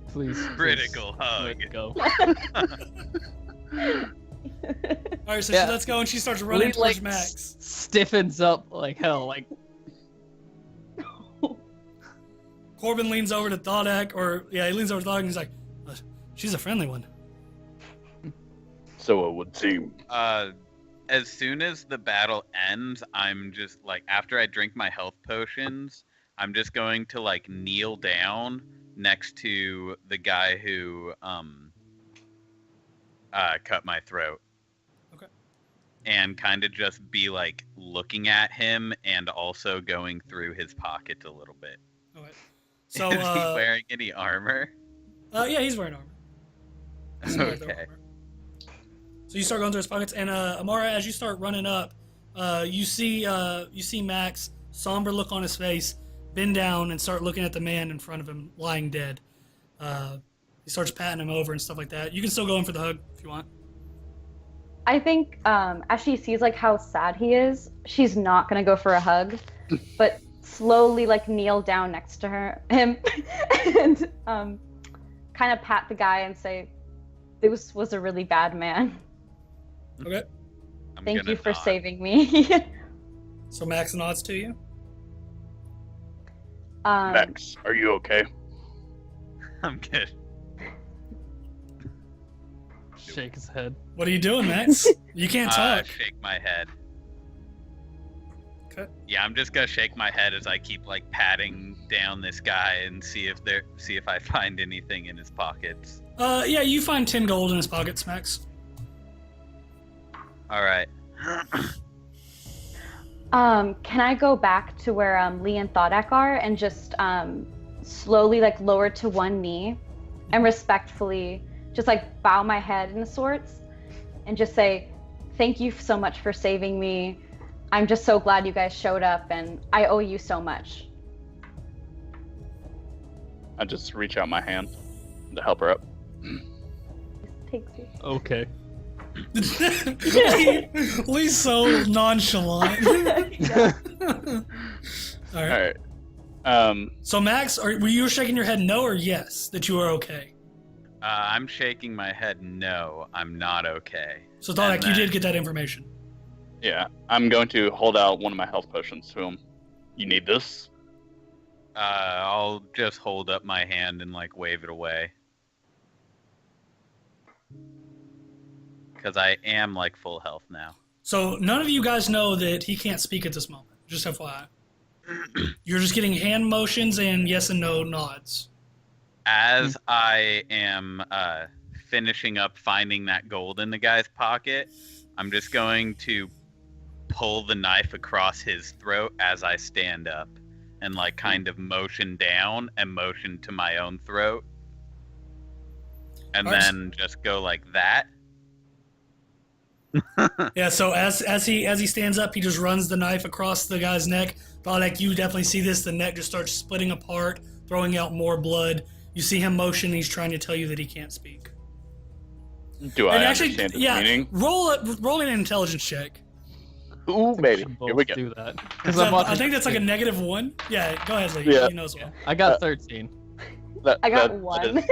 Please. Critical hug. Let go. All right, so Yeah. let's go, and she starts running Lee, towards like, Max. stiffens up like hell. Like Corbin leans over to Thodak, he leans over to Thodak, and he's like, "She's a friendly one." So it would seem. As soon as the battle ends, I'm just like, after I drink my health potions, I'm just going to like kneel down next to the guy who cut my throat. Okay. And kind of just be like looking at him and also going through his pockets a little bit. All right. So, Is he wearing any armor? yeah, he's wearing armor. He's wearing their Okay. armor. So you start going through his pockets, and Amara, as you start running up, you see Max, somber look on his face, bend down and start looking at the man in front of him, lying dead. He starts patting him over and stuff like that. You can still go in for the hug if you want. I think as she sees like how sad he is, she's not gonna go for a hug, but slowly like kneel down next to him and kind of pat the guy and say, "This was a really bad man. Okay. Thank you for nod. saving me." So Max nods to you. Max, are you okay? I'm good. Shake his head. What are you doing, Max? You can't talk. Shake my head. Okay. Yeah, I'm just gonna shake my head as I keep like patting down this guy and see if I find anything in his pockets. Yeah, you find 10 gold in his pockets, Max. All right. Can I go back to where Lee and Thodak are and just slowly like lower to one knee and respectfully just like bow my head in sorts and just say, thank you so much for saving me. I'm just so glad you guys showed up and I owe you so much. I just reach out my hand to help her up. Takes you. Okay. Lee's so nonchalant. Yeah. All right. All right. So Max, were you shaking your head no or yes that you are okay? I'm shaking my head. No, I'm not okay. So Thodak, And you then- did get that information. Yeah, I'm going to hold out one of my health potions to him. You need this? I'll just hold up my hand and like wave it away. Because I am like full health now. So none of you guys know that he can't speak at this moment. Just FYI. You're just getting hand motions and yes and no nods. As I am finishing up finding that gold in the guy's pocket, I'm just going to pull the knife across his throat as I stand up and like kind of motion down and motion to my own throat. And Alright. then just go like that. Yeah, so as he stands up, he just runs the knife across the guy's neck. Thodak, you definitely see this. The neck just starts splitting apart, throwing out more blood. You see him motion. He's trying to tell you that he can't speak. Do I And actually, understand his yeah, meaning? roll an intelligence check. Ooh, baby. Should Here we both go. do that. 'Cause I'm I watching- think that's like a -1. Yeah, go ahead, Lee. Yeah. He knows well. I got 13. I got That one.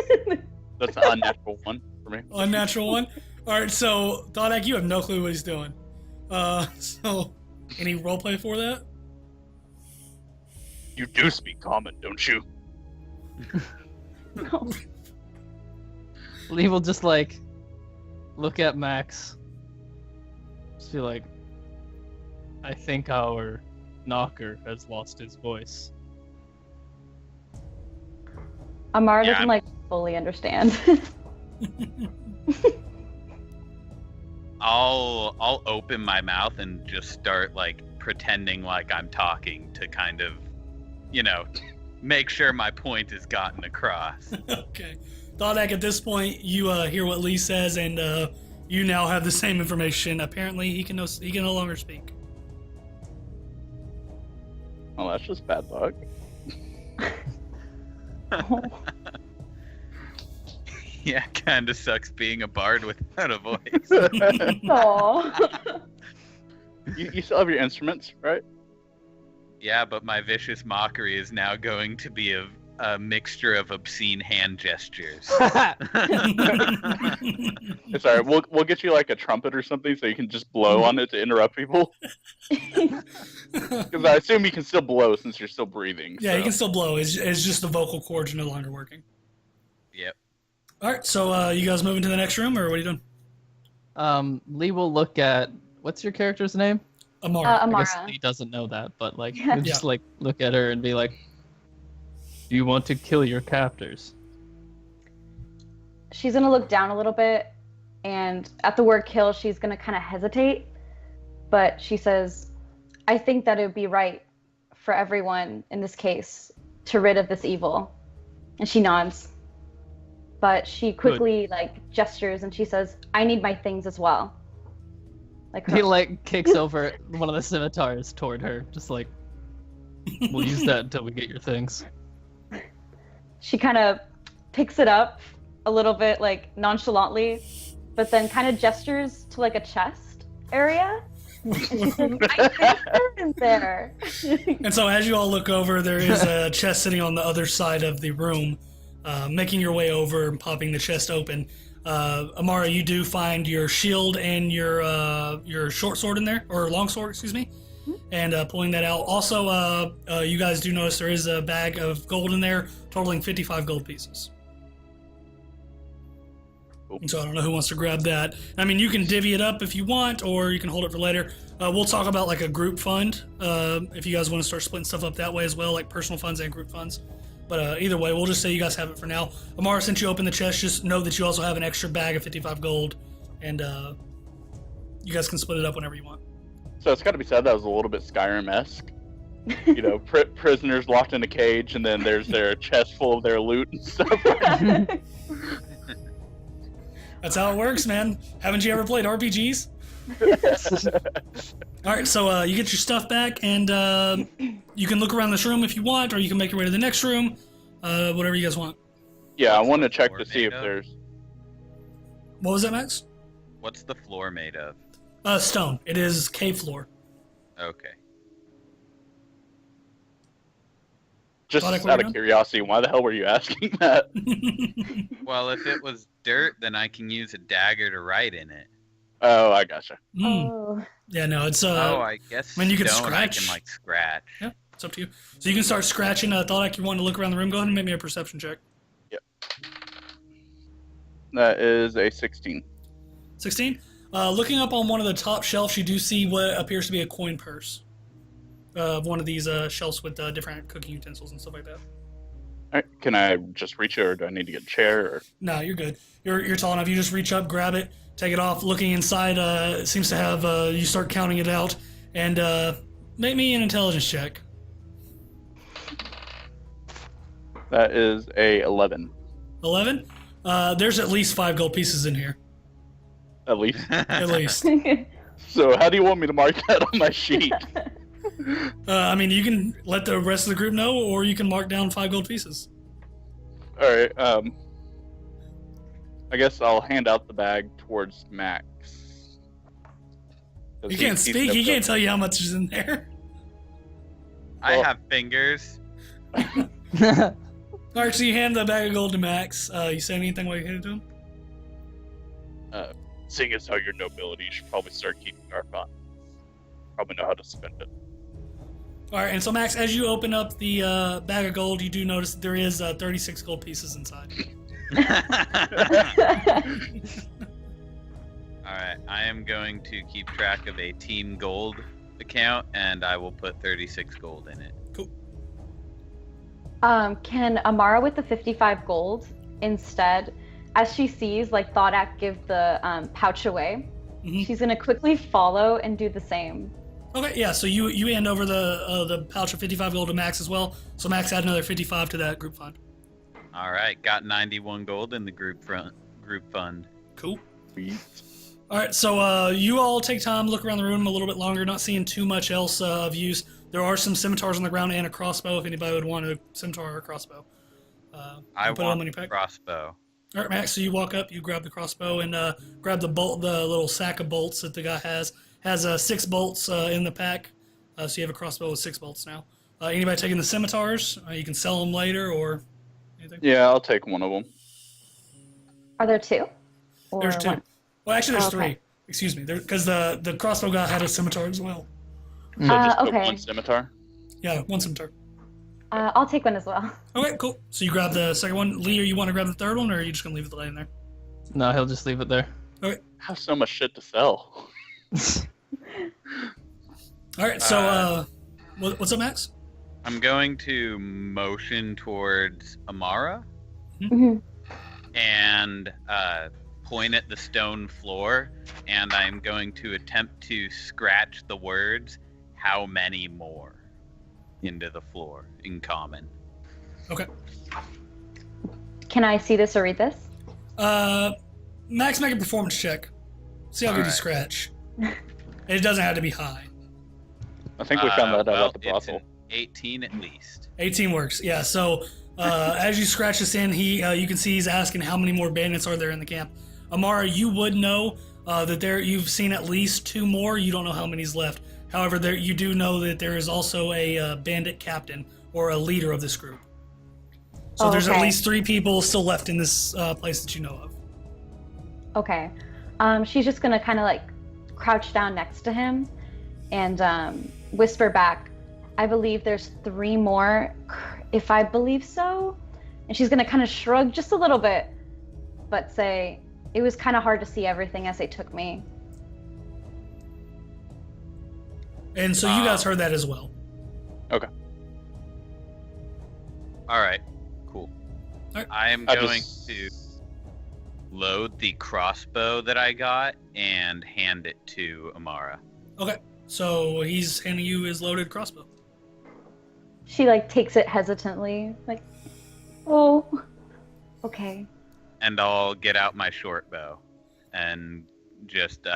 that's an unnatural one for me. Unnatural one. All right, so Thodak, you have no clue what he's doing. So any roleplay for that? You do speak common, don't you? No. Lee will just like look at Max. Just be like, I think our knocker has lost his voice. Amara Yeah, doesn't I'm- like fully understand. I'll open my mouth and just start like pretending like I'm talking to kind of, make sure my point is gotten across. Okay. Thodak, at this point, you hear what Lee says, and you now have the same information. Apparently, he can no longer speak. Well, that's just bad luck. Yeah, kind of sucks being a bard without a voice. Aw. You still have your instruments, right? Yeah, but my vicious mockery is now going to be a mixture of obscene hand gestures. It's alright. We'll get you like a trumpet or something so you can just blow on it to interrupt people. Because I assume you can still blow since you're still breathing. Yeah, so. you can still blow. It's just the vocal cords are no longer working. Yep. All right, so you guys moving to the next room, or what are you doing? Lee will look at, what's your character's name? Amara. I Amara. guess Lee doesn't know that, but like, Yeah. he'll just like look at her and be like, do you want to kill your captors? She's gonna look down a little bit, and at the word kill, she's gonna kind of hesitate. But she says, I think that it would be right for everyone in this case to rid of this evil. And she nods. But she quickly gestures and she says, I need my things as well. Like He like kicks over one of the scimitars toward her, just like, we'll use that until we get your things. she kind of picks it up a little bit like nonchalantly, but then kind of gestures to like a chest area. And she says, I think they're in there. And so as you all look over, there is a chest sitting on the other side of the room. Making your way over and popping the chest open. Amara, you do find your shield and your short sword in there, or long sword, excuse me, and pulling that out. Also, you guys do notice there is a bag of gold in there, totaling 55 gold pieces. So I don't know who wants to grab that. I mean, you can divvy it up if you want, or you can hold it for later. We'll talk about like a group fund if you guys want to start splitting stuff up that way as well, like personal funds and group funds. But either way, we'll just say you guys have it for now. Amara, since you opened the chest, just know that you also have an extra bag of 55 gold, and you guys can split it up whenever you want. So it's got to be said that was a little bit Skyrim-esque. Prisoners locked in a cage, and then there's their chest full of their loot and stuff. That's how it works, man. Haven't you ever played RPGs? All right, so you get your stuff back, and you can look around this room if you want, or you can make your way to the next room, whatever you guys want. Yeah, I What's want to the check floor to see made if of? there's. What was that, Max? What's the floor made of? Stone. It is cave floor. Okay. Just Thought I out could of curiosity, why the hell were you asking that? Well, if it was dirt, then I can use a dagger to write in it. Oh, I gotcha. Oh. Yeah, no, it's I guess I mean, you can stone I scratch. can like scratch. Yeah, it's up to you. So you can start scratching. Thought like you wanted to look around the room. Go ahead and make me a perception check. That is a 16. 16. Looking up on one of the top shelves, you do see what appears to be a coin purse of one of these shelves with different cooking utensils and stuff like that. All right, can I just reach it, or do I need to get a chair? Or... No, you're good. You're tall enough. You just reach up, grab it, take it off. Looking inside, it seems to have. You start counting it out, and make me an intelligence check. That is a 11. 11. There's at least 5 gold pieces in here. At least. At least. So how do you want me to mark that on my sheet? I mean, you can let the rest of the group know, or you can mark down 5 gold pieces. All right. I guess I'll hand out the bag towards Max. You can't speak. He can't tell you how much is in there. I Well- have fingers. All right, so you hand the bag of gold to Max. You say anything while you hand it to him? Seeing as how your nobility, you should probably start keeping our funds. Probably know how to spend it. All right, and so Max, as you open up the bag of gold, you do notice that there is 36 gold pieces inside. Alright, I am going to keep track of a team gold account, and I will put 36 gold in it. Cool. Can Amara with the 55 gold instead, as she sees like thar'dia give the pouch away, Mhm. she's gonna quickly follow and do the same. Okay, yeah. So you hand over the pouch of 55 gold to Max as well. So Max add another 55 to that group fund. Alright, got 91 gold in the group fund. Cool. Sweet. All right, so you all take time, look around the room a little bit longer, not seeing too much else of use. There are some scimitars on the ground and a crossbow if anybody would want a scimitar or a crossbow. I put it on want when you the pack. crossbow. All right, Max, so you walk up, you grab the crossbow, and grab the little sack of bolts that the guy has. Has 6 bolts in the pack, so you have a crossbow with 6 bolts now. Anybody taking the scimitars? You can sell them later or anything. Yeah, I'll take one of them. Are there 2? Or There's 2. one? Well, actually, there's Okay. 3. Excuse me, because the crossbow guy had a scimitar as well. So just put okay. one scimitar. Yeah, one scimitar. I'll take one as well. Okay, cool. So you grab the second one. Lee, you want to grab the third one, or are you just gonna leave it laying there? No, he'll just leave it there. I have so much shit to sell. All right. So, what's up, Max? I'm going to motion towards Amara Mhm. and point at the stone floor, and I'm going to attempt to scratch the words "how many more" into the floor in common. Okay. Can I see this or read this? Max, make a performance check. See how good you Alright. scratch. It doesn't have to be high. I think we found that out at the It's brothel. an 18 at least. 18 works. Yeah. So, as you scratch this in, you can see he's asking how many more bandits are there in the camp. Amara, you would know that you've seen at least 2 more. You don't know how many's left. However, you do know that there is also a bandit captain or a leader of this group. So there's at Okay. least 3 people still left in this place that you know of. Okay. She's just gonna kind of like crouch down next to him and whisper back, I believe there's 3 more, if I believe so. And she's gonna kind of shrug just a little bit, but say, it was kind of hard to see everything as they took me. And so you guys heard that as well. Okay. All right. Cool. All right. I am going to load the crossbow that I got and hand it to Amara. Okay. So he's handing you his loaded crossbow. She like takes it hesitantly, like, oh, okay. And I'll get out my short bow and just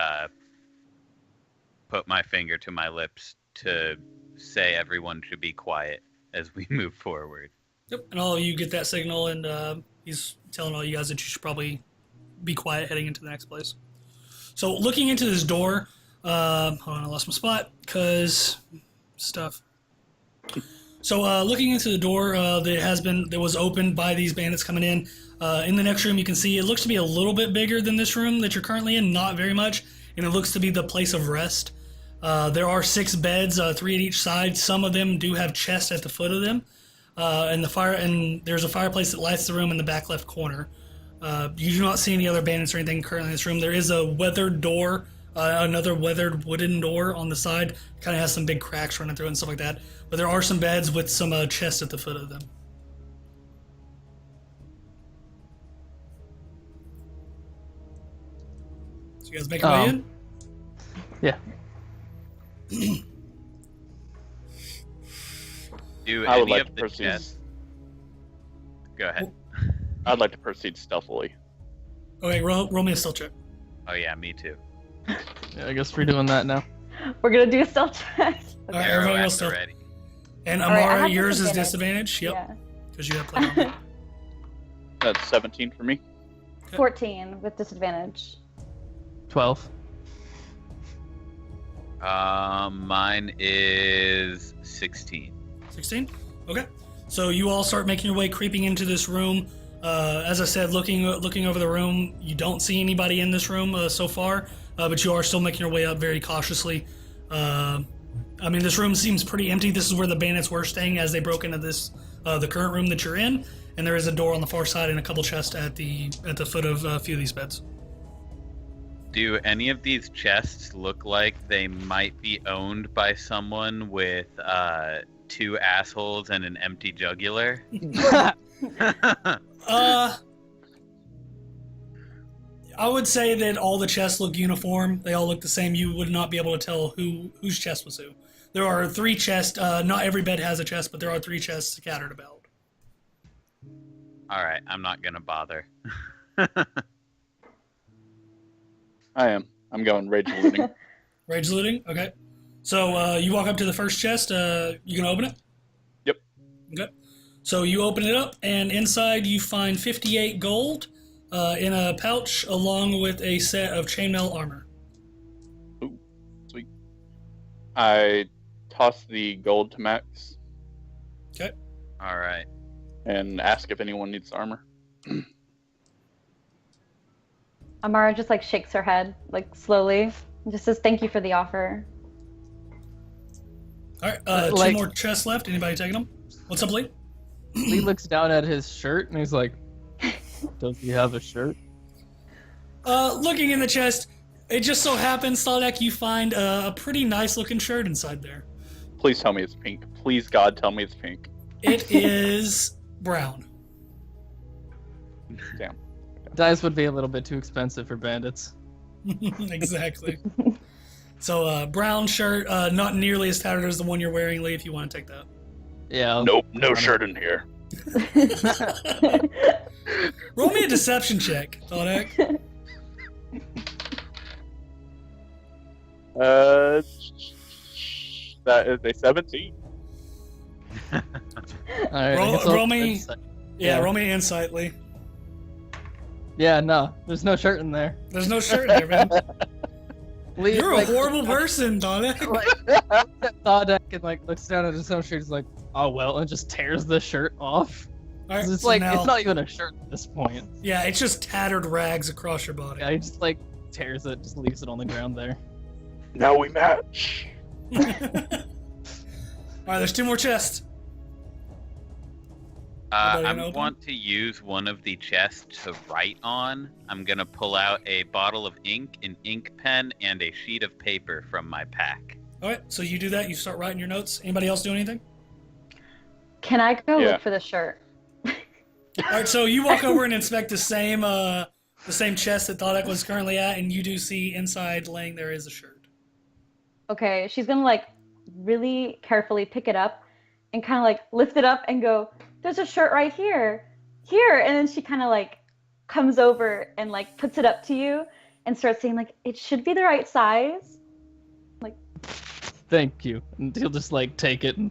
put my finger to my lips to say everyone should be quiet as we move forward. Yep. And all of you get that signal, and he's telling all you guys that you should probably be quiet heading into the next place. So looking into this door, hold on, I lost my spot because stuff. So looking into the door that was opened by these bandits coming in. In the next room, you can see it looks to be a little bit bigger than this room that you're currently in, not very much, and it looks to be the place of rest. There are 6 beds, 3 at each side. Some of them do have chests at the foot of them, and there's a fireplace that lights the room in the back left corner. You do not see any other bandits or anything currently in this room. There is a weathered door, another weathered wooden door on the side. Kind of has some big cracks running through it and stuff like that. But there are some beds with some chests at the foot of them. So you guys make your way in? Yeah. Do I would any like of to the proceed. chests... Go ahead. I'd like to proceed stealthily. Okay, roll me a stealth check. Oh yeah, me too. Yeah, I guess we're doing that now. We're gonna do a stealth check. All right, Arrow everybody else at stealth. the ready. And All right, I Amara, have yours is disadvantage. disadvantage. Yep, Yeah. because you have play. That's 17 for me. 14 with disadvantage. 12. Mine is 16. 16? Okay. So you all start making your way, creeping into this room. As I said, looking over the room, you don't see anybody in this room so far, but you are still making your way up very cautiously. I mean, this room seems pretty empty. This is where the bandits were staying as they broke into the current room that you're in, and there is a door on the far side and a couple chests at the foot of a few of these beds. Do any of these chests look like they might be owned by someone with 2 assholes and an empty jugular? I would say that all the chests look uniform. They all look the same. You would not be able to tell whose chest was who. There are 3 chests. Not every bed has a chest, but there are 3 chests scattered about. All right, I'm not gonna bother. I am. I'm going rage looting. Rage looting? Okay. So you walk up to the first chest. You can open it? Yep. Okay. So you open it up, and inside you find 58 gold in a pouch, along with a set of chainmail armor. Ooh, sweet. I toss the gold to Max Okay. All right. and ask if anyone needs armor. Amara just like shakes her head, like slowly, and just says, "Thank you for the offer." All right. 2 Like- more chests left. Anybody taking them? What's up, Lee? Lee looks down at his shirt and he's like, "Does he have a shirt?" Looking in the chest, it just so happens, Saldek, you find a pretty nice looking shirt inside there. Please tell me it's pink. Please, God, tell me it's pink. It is brown. Damn. Dyes would be a little bit too expensive for bandits. Exactly. So, brown shirt, not nearly as tattered as the one you're wearing, Lee, if you want to take that. Yeah. Nope, no shirt in here. Roll me a deception check, Saldek. That is a 17. All right. Roll- I guess I'll- roll me- it's- Yeah, Yeah. roll me insight, Lee. Yeah, no, there's no shirt in there. There's no shirt there, man. Lee, You're a like, horrible person, Saldek. Thawdeck and like looks down at his own shirt. He's like, "Oh well," and just tears the shirt off. All right, It's so like now, it's not even a shirt at this point. yeah, it's just tattered rags across your body. Yeah, he just like tears it, just leaves it on the ground there. Now we match. All right, there's 2 more chests. Anybody I gonna open? want to use one of the chests to write on. I'm gonna pull out a bottle of ink, an ink pen, and a sheet of paper from my pack. All right, so you do that. You start writing your notes. Anybody else do anything? Can I go Yeah. look for the shirt? All right, so you walk over and inspect the same chest that Thalek was currently at, and you do see inside laying there is a shirt. Okay, she's gonna like really carefully pick it up and kind of like lift it up and go, "There's a shirt right here, here," and then she kind of like comes over and like puts it up to you and starts saying like, "It should be the right size." Thank you. And he'll just like take it and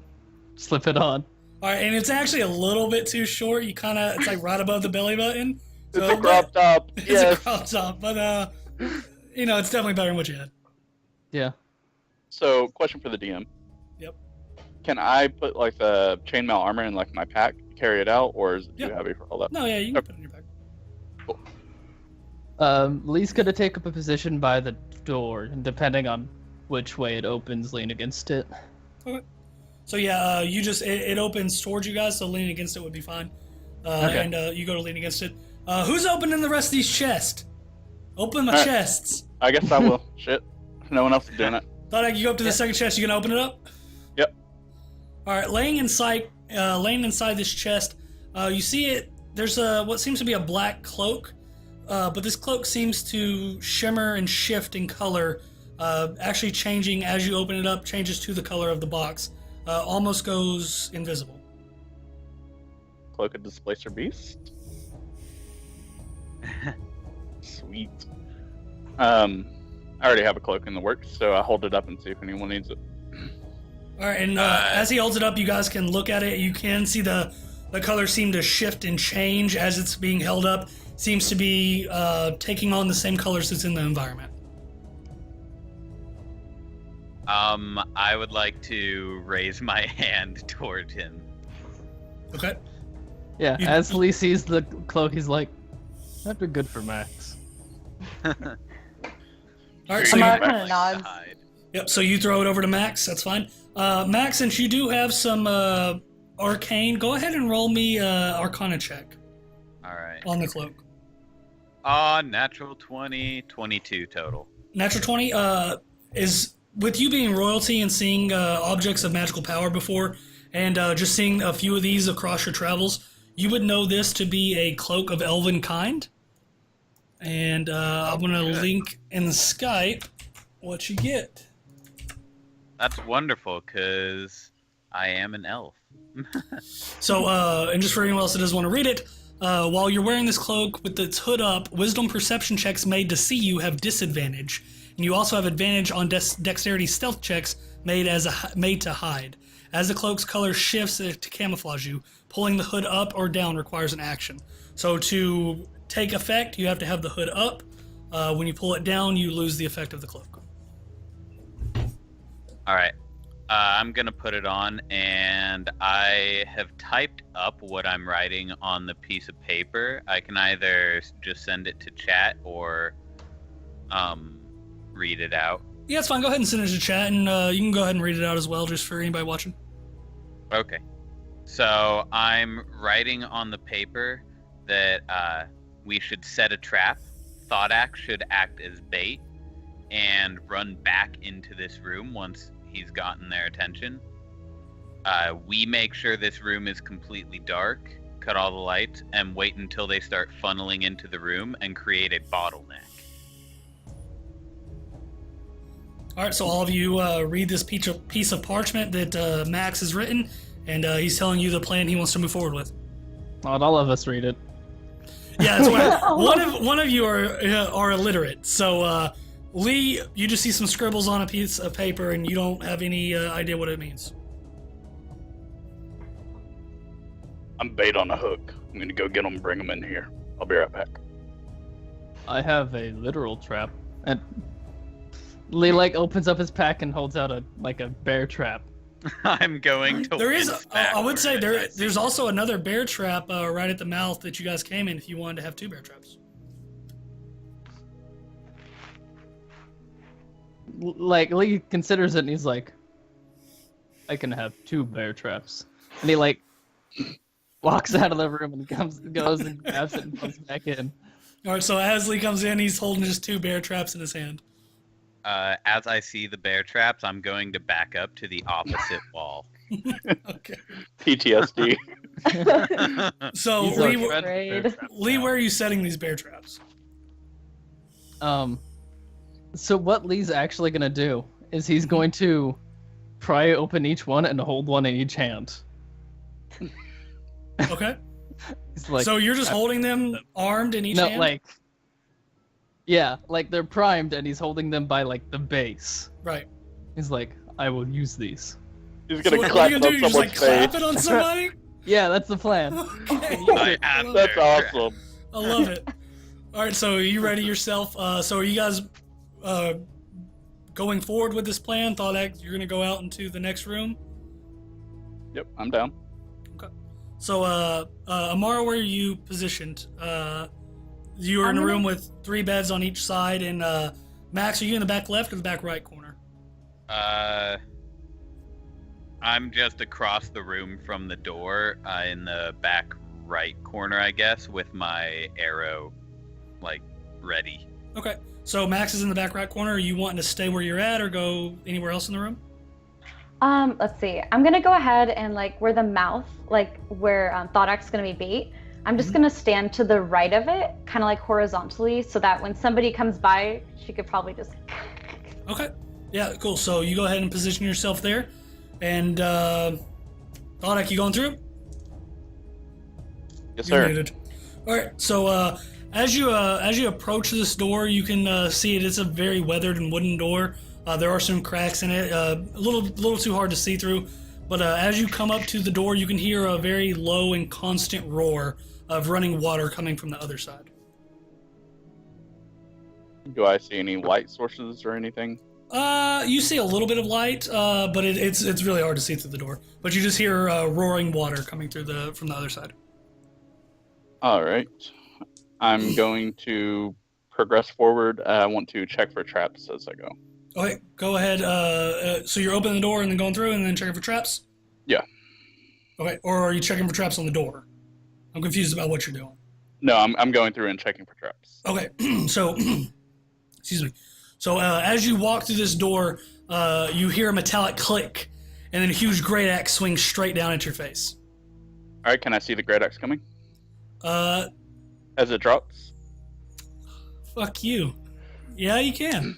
slip it on. All right, and it's actually a little bit too short. It's like right above the belly button. It's a crop top. It's Yes. a crop top, but it's definitely better than what you had. Yeah. So, question for the DM. Yep. Can I put like the chainmail armor in like my pack, carry it out, or is it too Yep. heavy for all that? No, yeah, you can put it in your bag. Lee's gonna take up a position by the door, and depending on which way it opens, lean against it. Okay. So yeah, it opens towards you guys, so leaning against it would be fine. Okay. And you go to lean against it. Who's opening the rest of these chests? Open my Alright. chests. I guess I will. Shit. No one else is doing it. Thought you go up to the second chest. You gonna open it up? Yep. All right. Laying inside this chest, you see it. There's what seems to be a black cloak, but this cloak seems to shimmer and shift in color. Actually changing as you open it up, changes to the color of the box. Almost goes invisible. Cloak of Displacer Beast. Sweet. I already have a cloak in the works, so I hold it up and see if anyone needs it. All right, and as he holds it up, you guys can look at it. You can see the color seem to shift and change as it's being held up. Seems to be taking on the same colors that's in the environment. I would like to raise my hand toward him. Okay. Yeah, You- as Lee sees the cloak, he's like, that'd be good for Max. All right, so Amara you, kind of nods. Hide. yep. So you throw it over to Max. That's fine. Max, since you do have some arcane, go ahead and roll me Arcana check All right. on the cloak. Natural 20, 22 total. Natural 20 is with you being royalty and seeing objects of magical power before, and just seeing a few of these across your travels, you would know this to be a cloak of elven kind. And I'm going to good. link in the Skype what you get. That's wonderful, because I am an elf. So, and just for anyone else that doesn't want to read it, while you're wearing this cloak with its hood up, wisdom perception checks made to see you have disadvantage. And you also have advantage on dexterity stealth checks made to hide. As the cloak's color shifts to camouflage you, pulling the hood up or down requires an action. So to take effect, you have to have the hood up. When you pull it down, you lose the effect of the cloak. All right. I'm going to put it on, and I have typed up what I'm writing on the piece of paper. I can either just send it to chat or read it out. Yeah, it's fine. Go ahead and send it to chat, and you can go ahead and read it out as well, just for anybody watching. Okay. So I'm writing on the paper that we should set a trap. Thodak should act as bait and run back into this room once he's gotten their attention. We make sure this room is completely dark, cut all the lights, and wait until they start funneling into the room and create a bottleneck. All right, so all of you read this piece of parchment that Max has written, and he's telling you the plan he wants to move forward with. Not all of us read it. Yeah, that's why one of you are illiterate. So Lee, you just see some scribbles on a piece of paper, and you don't have any idea what it means. I'm bait on a hook. I'm gonna go get them and bring them in here. I'll be right back. I have a literal trap. And Lee like opens up his pack and holds out a bear trap. I'm going to. There is, wince I would say backwards as I there's see also another bear trap right at the mouth that you guys came in. If you wanted to have two bear traps. Like Lee considers it and he's like, I can have two bear traps. And he like walks out of the room and goes and grabs it and comes back in. All right, so as Lee comes in, he's holding just 2 bear traps in his hand. As I see the bear traps, I'm going to back up to the opposite wall. Okay. PTSD. So He's Lee, our friend. Afraid. Lee, where are you setting these bear traps? So what Lee's actually gonna do is he's going to pry open each one and hold one in each hand. Okay. He's like, So you're just holding them armed in each no, hand? like, yeah, like they're primed and he's holding them by like the base. Right. He's like, I will use these. He's So gonna what are clap you it gonna do? on You just like someone's clap face. it on somebody? Yeah, that's the plan. Okay. I have That's bear traps. awesome. I love it. All right, so are you ready yourself? So are you guys going forward with this plan? Thought you're gonna go out into the next room. Yep, I'm down. So Amara, where are you positioned? You are in a room with 3 beds on each side, and Max, are you in the back left or the back right corner? I'm just across the room from the door, in the back right corner, I guess, with my arrow, like, ready. Okay. So Max is in the back right corner. Are you wanting to stay where you're at or go anywhere else in the room? Let's see. I'm gonna go ahead and like where the mouth, like where Thorax is gonna be bait. I'm just gonna stand to the right of it, kind of like horizontally, so that when somebody comes by, she could probably just. Okay. Yeah, cool. So you go ahead and position yourself there. And Thodak, you going through? Yes, You're sir. muted. All right. So as you approach this door, you can see it. It's a very weathered and wooden door. There are some cracks in it, a little too hard to see through. But as you come up to the door, you can hear a very low and constant roar of running water coming from the other side. Do I see any light sources or anything? You see a little bit of light, but it's really hard to see through the door. But you just hear roaring water coming through from the other side. All right. I'm going to progress forward. I want to check for traps as I go. Okay, go ahead. So you're opening the door and then going through and then checking for traps? Yeah. Okay, or are you checking for traps on the door? I'm confused about what you're doing. No, I'm going through and checking for traps. Okay, so, excuse me. So as you walk through this door, you hear a metallic click, and then a huge great axe swings straight down at your face. All right, can I see the great axe coming Fuck as it drops? you. Yeah, you can.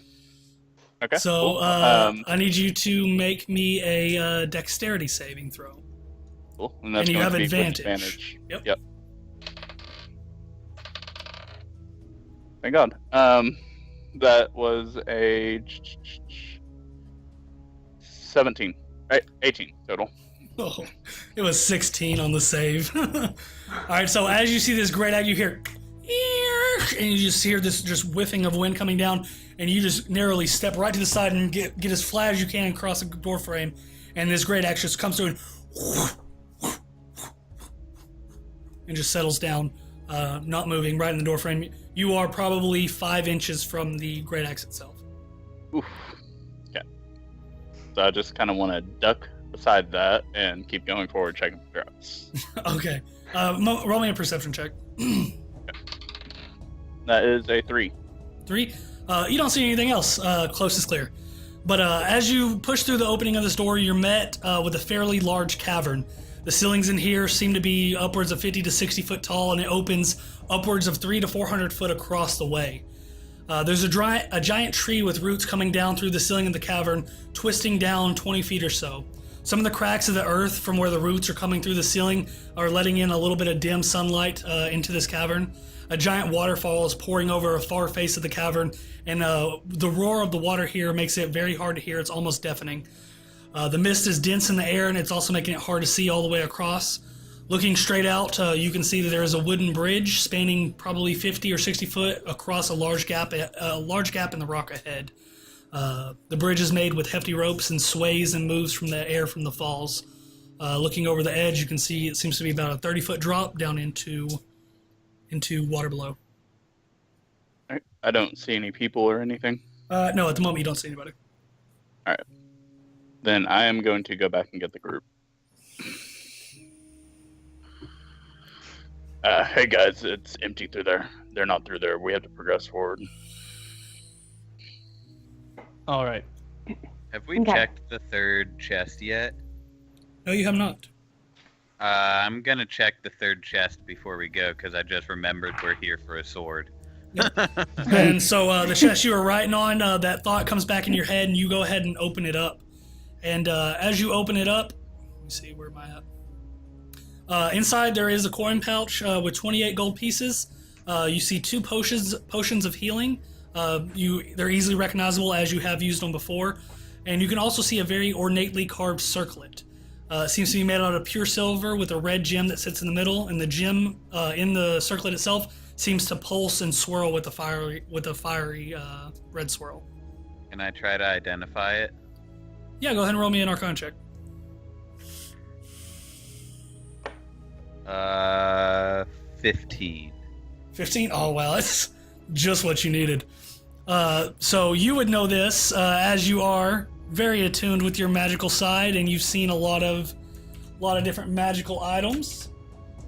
Okay. So cool. I need you to make me a dexterity saving throw. Cool. And that's and you going have to be with advantage. advantage. Yep. Thank God. That was a 17. Right, 18 total. Oh, it was 16 on the save. All right, so as you see this great axe, you hear, and you just hear this just whiffing of wind coming down, and you just narrowly step right to the side and get as flat as you can across the door frame, and this great axe just comes through and just settles down, not moving, right in the door frame. You are probably 5 inches from the great axe itself. Oof. Okay. So I just kind of want to duck beside that and keep going forward, checking for traps. Okay. Roll me a perception check. That is a 3. 3. You don't see anything else. Close is clear. But as you push through the opening of this door, you're met with a fairly large cavern. The ceilings in here seem to be upwards of 50 to 60 foot tall, and it opens upwards of 300 to 400 foot across the way. There's a giant tree with roots coming down through the ceiling of the cavern, twisting down 20 feet or so. Some of the cracks of the earth from where the roots are coming through the ceiling are letting in a little bit of dim sunlight into this cavern. A giant waterfall is pouring over a far face of the cavern, and the roar of the water here makes it very hard to hear. It's almost deafening. The mist is dense in the air, and it's also making it hard to see all the way across. Looking straight out, you can see that there is a wooden bridge spanning probably 50 or 60 foot across a large gap in the rock ahead. The bridge is made with hefty ropes and sways and moves from the air from the falls. Looking over the edge, you can see it seems to be about a 30-foot drop down into water below. All right. I don't see any people or anything. No, at the moment you don't see anybody. All right. Then I am going to go back and get the group. Hey guys, it's empty through there. They're not through there. We have to progress forward. All right. Have we Okay. checked the third chest yet? No, you have not. I'm gonna check the third chest before we go, because I just remembered we're here for a sword. And so the chest you were writing on, that thought comes back in your head, and you go ahead and open it up. And as you open it up, let me see, where am I at? Inside there is a coin pouch with 28 gold pieces. You see 2 potions of healing. They're easily recognizable as you have used them before. And you can also see a very ornately carved circlet. It seems to be made out of pure silver with a red gem that sits in the middle, and the gem in the circlet itself seems to pulse and swirl with a fiery red swirl. Can I try to identify it? Yeah, go ahead and roll me an Arcana check. 15. 15? Oh, wow, that's just what you needed. So you would know this as you are very attuned with your magical side, and you've seen a lot of different magical items.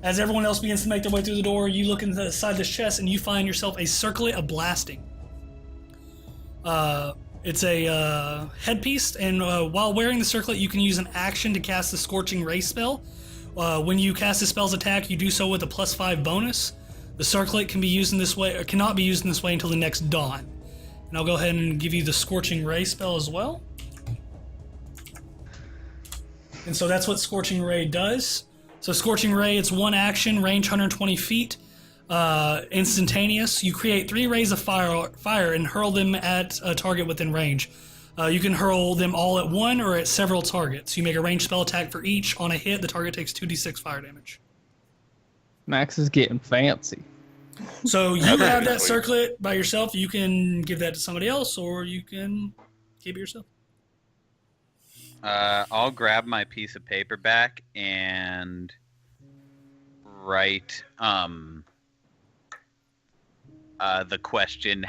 As everyone else begins to make their way through the door, you look inside this chest and you find yourself a circlet of blasting. It's a headpiece, and while wearing the circlet, you can use an action to cast the Scorching Ray spell. When you cast the spell's attack, you do so with a +5 bonus. The circlet can be used in this way, or cannot be used in this way until the next dawn. And I'll go ahead and give you the Scorching Ray spell as well. And so that's what Scorching Ray does. So Scorching Ray, it's 1 action, range 120 feet, instantaneous. You create 3 rays of fire and hurl them at a target within range. You can hurl them all at one or at several targets. You make a ranged spell attack for each. On a hit, the target takes 2d6 fire damage. Max is getting fancy. So you have that circlet by yourself. You can give that to somebody else, or you can keep it yourself. I'll grab my piece of paper back and write the question,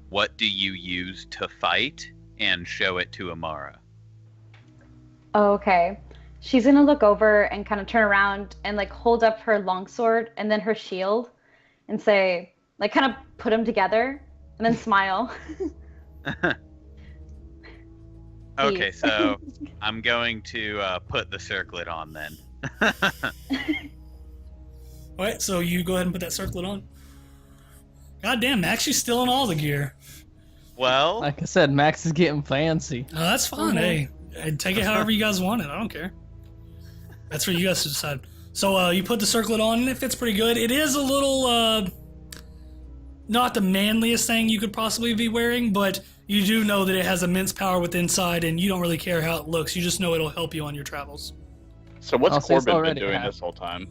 what do you use to fight, and show it to Amara. Oh, okay. She's gonna look over and kind of turn around and like hold up her longsword and then her shield and say, like, kind of put them together and then smile. Okay, so I'm going to put the circlet on then. Alright, so you go ahead and put that circlet on. God damn, Max, she's still in all the gear. Well, Like I said, Max is getting fancy. Oh, that's fine, hey. Take it however you guys want it, I don't care. That's for you guys to decide. So you put the circlet on, and it fits pretty good. It is a little, not the manliest thing you could possibly be wearing, but you do know that it has immense power within inside, and you don't really care how it looks. You just know it'll help you on your travels. So what's I'll say it's Corbin been already doing half. this whole time?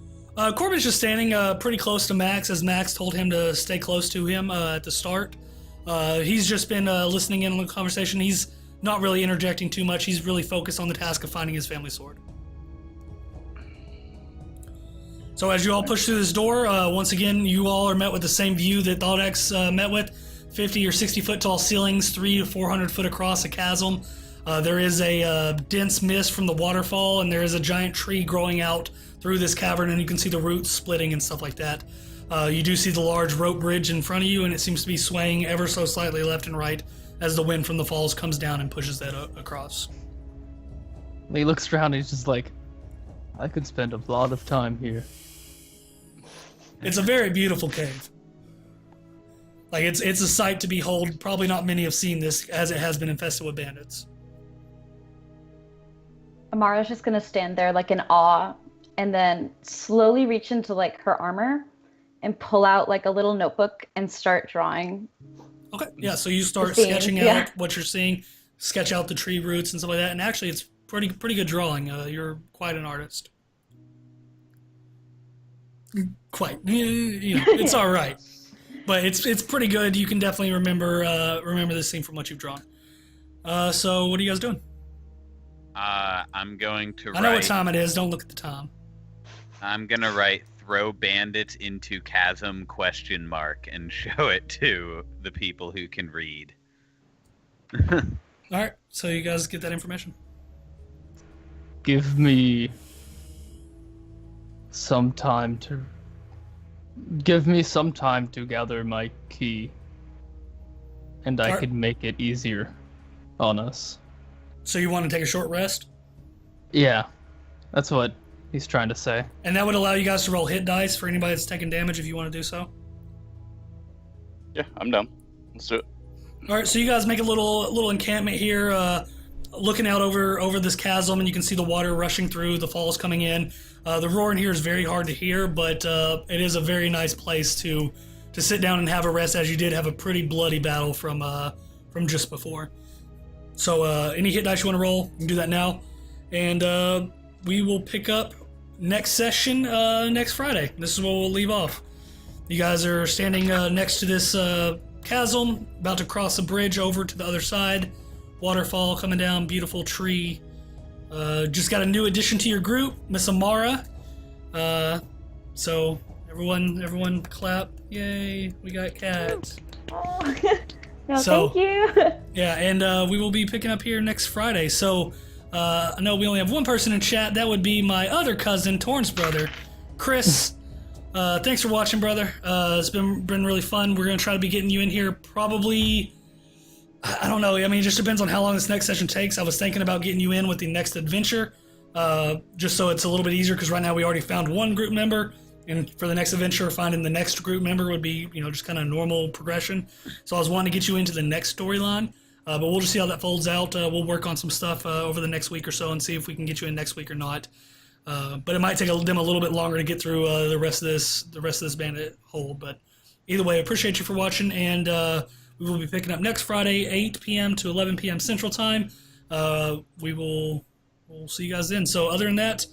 Corbin's just standing pretty close to Max, as Max told him to stay close to him at the start. He's just been listening in on the conversation. He's not really interjecting too much. He's really focused on the task of finding his family sword. So as you all push through this door, once again, you all are met with the same view that Thaldex met with. 50 or 60 foot tall ceilings, 300 to 400 foot across a chasm. There is a dense mist from the waterfall, and there is a giant tree growing out through this cavern, and you can see the roots splitting and stuff like that. You do see the large rope bridge in front of you, and it seems to be swaying ever so slightly left and right as the wind from the falls comes down and pushes that across. He looks around and he's just like, I could spend a lot of time here. It's a very beautiful cave. Like, it's a sight to behold. Probably not many have seen this, as it has been infested with bandits. Amara's just gonna stand there like in awe and then slowly reach into like her armor and pull out like a little notebook and start drawing. Okay, yeah, so you start The scene, sketching out yeah. what you're seeing, sketch out the tree roots and stuff like that, and actually it's pretty good drawing. You're quite an artist. Quite. You know, it's all right. But it's pretty good. You can definitely remember this scene from what you've drawn. So what are you guys doing? I'm going to I know what write. time it is. Don't look at the time. I'm gonna write "throw bandits into chasm?" and show it to the people who can read. All right. So you guys get that information. Give me some time to give me some time to gather my key, and I could make it easier on us. So you want to take a short rest? Yeah, that's what he's trying to say. And that would allow you guys to roll hit dice for anybody that's taking damage if you want to do so. Yeah, I'm down. Let's do it. All right, so you guys make a little encampment here, looking out over this chasm, and you can see the water rushing through. The falls coming in. The roar in here is very hard to hear, but it is a very nice place to sit down and have a rest, as you did have a pretty bloody battle from just before. So any hit dice you want to roll, you can do that now, and we will pick up next session next Friday. This is where we'll leave off. You guys are standing next to this chasm, about to cross a bridge over to the other side. Waterfall coming down, beautiful tree. Just got a new addition to your group, Miss Amara. So everyone clap. Yay, we got cats. Oh, no, So- thank you. Yeah, and we will be picking up here next Friday. So I know we only have one person in chat. That would be my other cousin, Torn's brother, Chris. Thanks for watching, brother. It's been really fun. We're gonna try to be getting you in here probably. I don't know. I mean, it just depends on how long this next session takes. I was thinking about getting you in with the next adventure, just so it's a little bit easier, because right now we already found one group member, and for the next adventure, finding the next group member would be, just kind of normal progression. So I was wanting to get you into the next storyline, but we'll just see how that folds out. We'll work on some stuff over the next week or so and see if we can get you in next week or not. But it might take them a little bit longer to get through the rest of this bandit hole. But either way, I appreciate you for watching, and we will be picking up next Friday, 8 p.m. to 11 p.m. Central Time. We'll see you guys then. So other than that,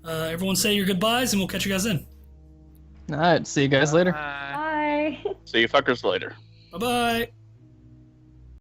everyone say your goodbyes, and we'll catch you guys then. All right, see you guys later. Bye. See you fuckers later. Bye-bye.